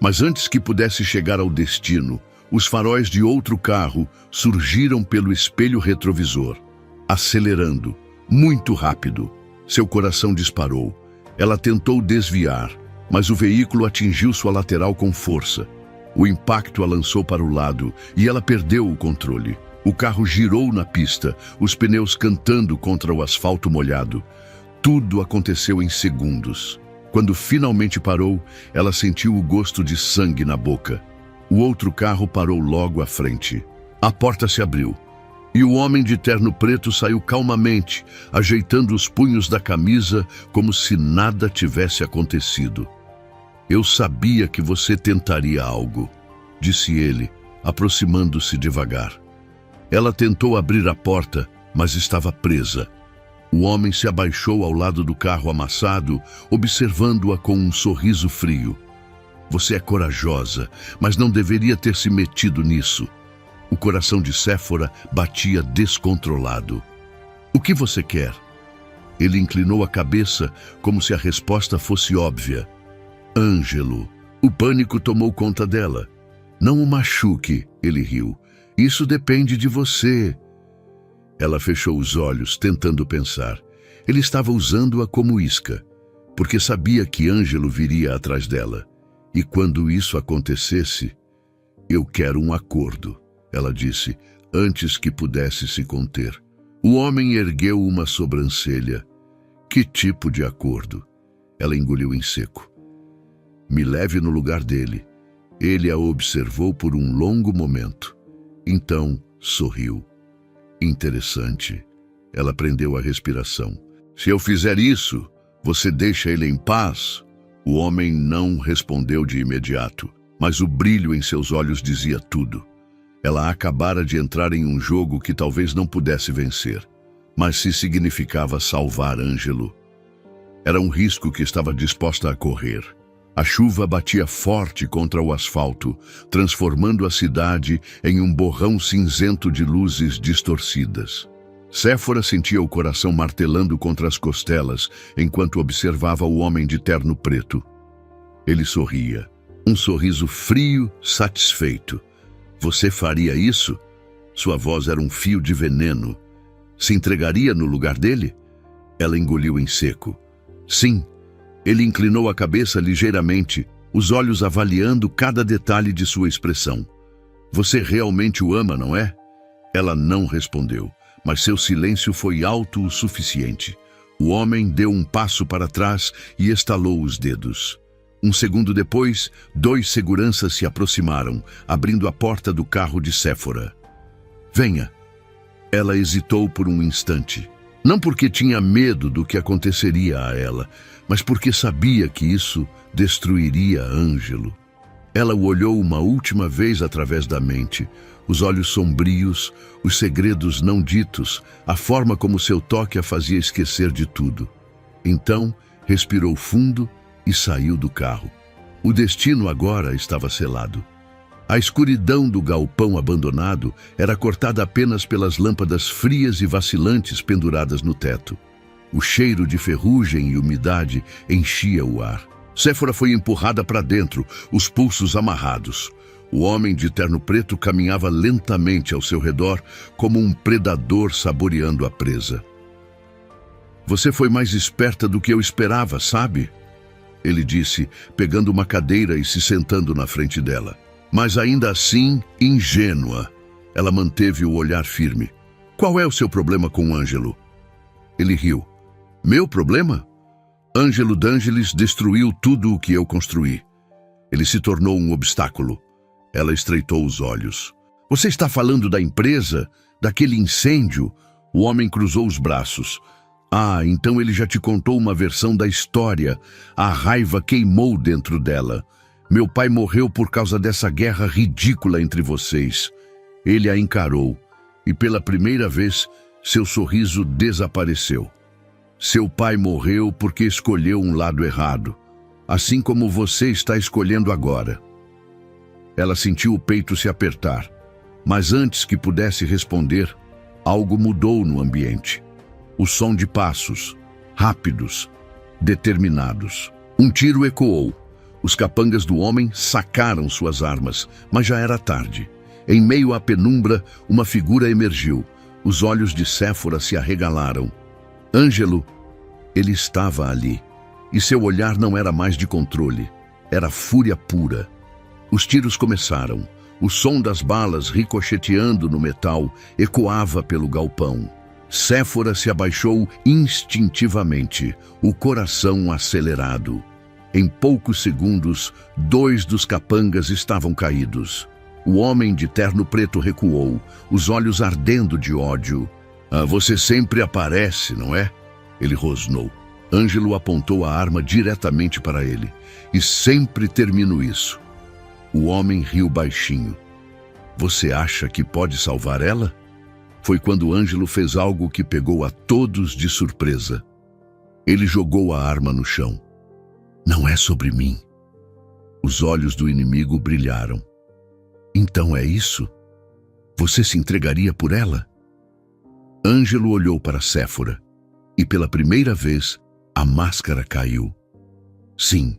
Mas antes que pudesse chegar ao destino, os faróis de outro carro surgiram pelo espelho retrovisor, acelerando, muito rápido. Seu coração disparou. Ela tentou desviar, mas o veículo atingiu sua lateral com força. O impacto a lançou para o lado e ela perdeu o controle. O carro girou na pista, os pneus cantando contra o asfalto molhado. Tudo aconteceu em segundos. Quando finalmente parou, ela sentiu o gosto de sangue na boca. O outro carro parou logo à frente. A porta se abriu. E o homem de terno preto saiu calmamente, ajeitando os punhos da camisa como se nada tivesse acontecido. Eu sabia que você tentaria algo, disse ele, aproximando-se devagar. Ela tentou abrir a porta, mas estava presa. O homem se abaixou ao lado do carro amassado, observando-a com um sorriso frio. Você é corajosa, mas não deveria ter se metido nisso. O coração de Séfora batia descontrolado. O que você quer? Ele inclinou a cabeça como se a resposta fosse óbvia. Ângelo. O pânico tomou conta dela. Não o machuque, ele riu. Isso depende de você. Ela fechou os olhos, tentando pensar. Ele estava usando-a como isca, porque sabia que Ângelo viria atrás dela. E quando isso acontecesse, eu quero um acordo, ela disse, antes que pudesse se conter. O homem ergueu uma sobrancelha. Que tipo de acordo? Ela engoliu em seco. Me leve no lugar dele. Ele a observou por um longo momento. Então, sorriu. Interessante. Ela prendeu a respiração. Se eu fizer isso, você deixa ele em paz? O homem não respondeu de imediato, mas o brilho em seus olhos dizia tudo. Ela acabara de entrar em um jogo que talvez não pudesse vencer, mas se significava salvar Ângelo. Era um risco que estava disposta a correr. A chuva batia forte contra o asfalto, transformando a cidade em um borrão cinzento de luzes distorcidas. Séfora sentia o coração martelando contra as costelas enquanto observava o homem de terno preto. Ele sorria, um sorriso frio, satisfeito. Você faria isso? Sua voz era um fio de veneno. Se entregaria no lugar dele? Ela engoliu em seco. Sim. Ele inclinou a cabeça ligeiramente, os olhos avaliando cada detalhe de sua expressão. Você realmente o ama, não é? Ela não respondeu, mas seu silêncio foi alto o suficiente. O homem deu um passo para trás e estalou os dedos. Um segundo depois, 2 seguranças se aproximaram, abrindo a porta do carro de Séfora. Venha. Ela hesitou por um instante. Não porque tinha medo do que aconteceria a ela, mas porque sabia que isso destruiria Ângelo. Ela o olhou uma última vez através da mente, os olhos sombrios, os segredos não ditos, a forma como seu toque a fazia esquecer de tudo. Então, respirou fundo e saiu do carro. O destino agora estava selado. A escuridão do galpão abandonado era cortada apenas pelas lâmpadas frias e vacilantes penduradas no teto. O cheiro de ferrugem e umidade enchia o ar. Séfora foi empurrada para dentro, os pulsos amarrados. O homem de terno preto caminhava lentamente ao seu redor, como um predador saboreando a presa. Você foi mais esperta do que eu esperava, sabe? Ele disse, pegando uma cadeira e se sentando na frente dela. Mas ainda assim, ingênua. Ela manteve o olhar firme. Qual é o seu problema com Ângelo? Ele riu. Meu problema? Ângelo D'Angelis destruiu tudo o que eu construí. Ele se tornou um obstáculo. Ela estreitou os olhos. Você está falando da empresa? Daquele incêndio? O homem cruzou os braços. Ah, então ele já te contou uma versão da história. A raiva queimou dentro dela. Meu pai morreu por causa dessa guerra ridícula entre vocês. Ele a encarou, e pela primeira vez, seu sorriso desapareceu. Seu pai morreu porque escolheu um lado errado, assim como você está escolhendo agora. Ela sentiu o peito se apertar, mas antes que pudesse responder, algo mudou no ambiente. O som de passos, rápidos, determinados. Um tiro ecoou. Os capangas do homem sacaram suas armas, mas já era tarde. Em meio à penumbra, uma figura emergiu. Os olhos de Séfora se arregalaram. Ângelo, ele estava ali. E seu olhar não era mais de controle. Era fúria pura. Os tiros começaram. O som das balas ricocheteando no metal ecoava pelo galpão. Séfora se abaixou instintivamente, o coração acelerado. Em poucos segundos, 2 dos capangas estavam caídos. O homem de terno preto recuou, os olhos ardendo de ódio. Ah, você sempre aparece, não é? Ele rosnou. Ângelo apontou a arma diretamente para ele. E sempre termino isso. O homem riu baixinho. Você acha que pode salvar ela? Foi quando Ângelo fez algo que pegou a todos de surpresa. Ele jogou a arma no chão. Não é sobre mim. Os olhos do inimigo brilharam. Então é isso? Você se entregaria por ela? Ângelo olhou para Séfora e pela primeira vez a máscara caiu. Sim.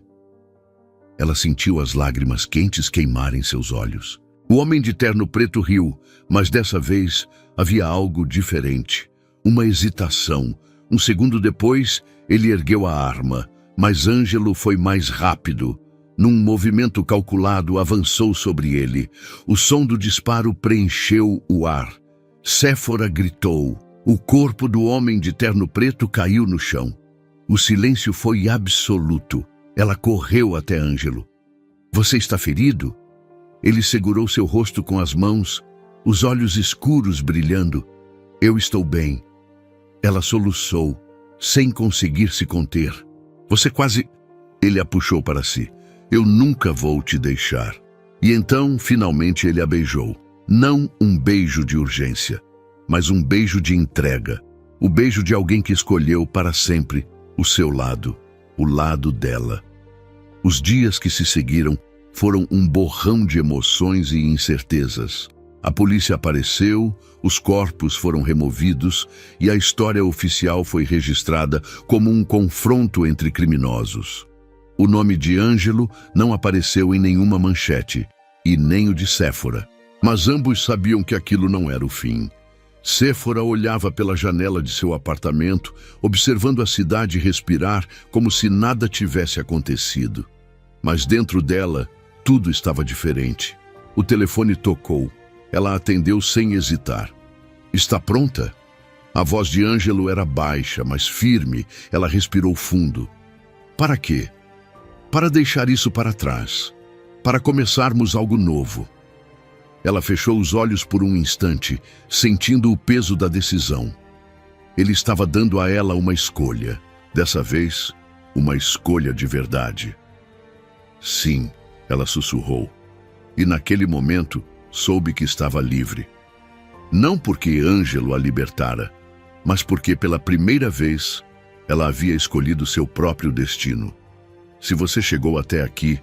Ela sentiu as lágrimas quentes queimarem seus olhos. O homem de terno preto riu, mas dessa vez havia algo diferente. Uma hesitação. Um segundo depois, ele ergueu a arma, mas Ângelo foi mais rápido. Num movimento calculado, avançou sobre ele. O som do disparo preencheu o ar. Séfora gritou. O corpo do homem de terno preto caiu no chão. O silêncio foi absoluto. Ela correu até Ângelo. Você está ferido? Ele segurou seu rosto com as mãos, os olhos escuros brilhando. Eu estou bem. Ela soluçou, sem conseguir se conter. Você quase... Ele a puxou para si. Eu nunca vou te deixar. E então, finalmente, ele a beijou. Não um beijo de urgência, mas um beijo de entrega. O beijo de alguém que escolheu para sempre o seu lado, o lado dela. Os dias que se seguiram foram um borrão de emoções e incertezas. A polícia apareceu, os corpos foram removidos e a história oficial foi registrada como um confronto entre criminosos. O nome de Ângelo não apareceu em nenhuma manchete, e nem o de Séfora. Mas ambos sabiam que aquilo não era o fim. Séfora olhava pela janela de seu apartamento, observando a cidade respirar como se nada tivesse acontecido. Mas dentro dela, tudo estava diferente. O telefone tocou. Ela atendeu sem hesitar. Está pronta? A voz de Ângelo era baixa, mas firme. Ela respirou fundo. Para quê? Para deixar isso para trás. Para começarmos algo novo. Ela fechou os olhos por um instante, sentindo o peso da decisão. Ele estava dando a ela uma escolha. Dessa vez, uma escolha de verdade. Sim, ela sussurrou. E naquele momento, soube que estava livre. Não porque Ângelo a libertara, mas porque pela primeira vez, ela havia escolhido seu próprio destino. Se você chegou até aqui,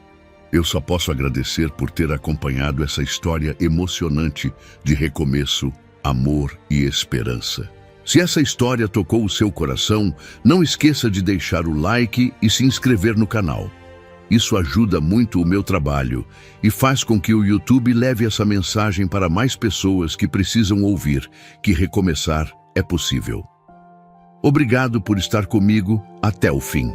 eu só posso agradecer por ter acompanhado essa história emocionante de recomeço, amor e esperança. Se essa história tocou o seu coração, não esqueça de deixar o like e se inscrever no canal. Isso ajuda muito o meu trabalho e faz com que o YouTube leve essa mensagem para mais pessoas que precisam ouvir que recomeçar é possível. Obrigado por estar comigo até o fim.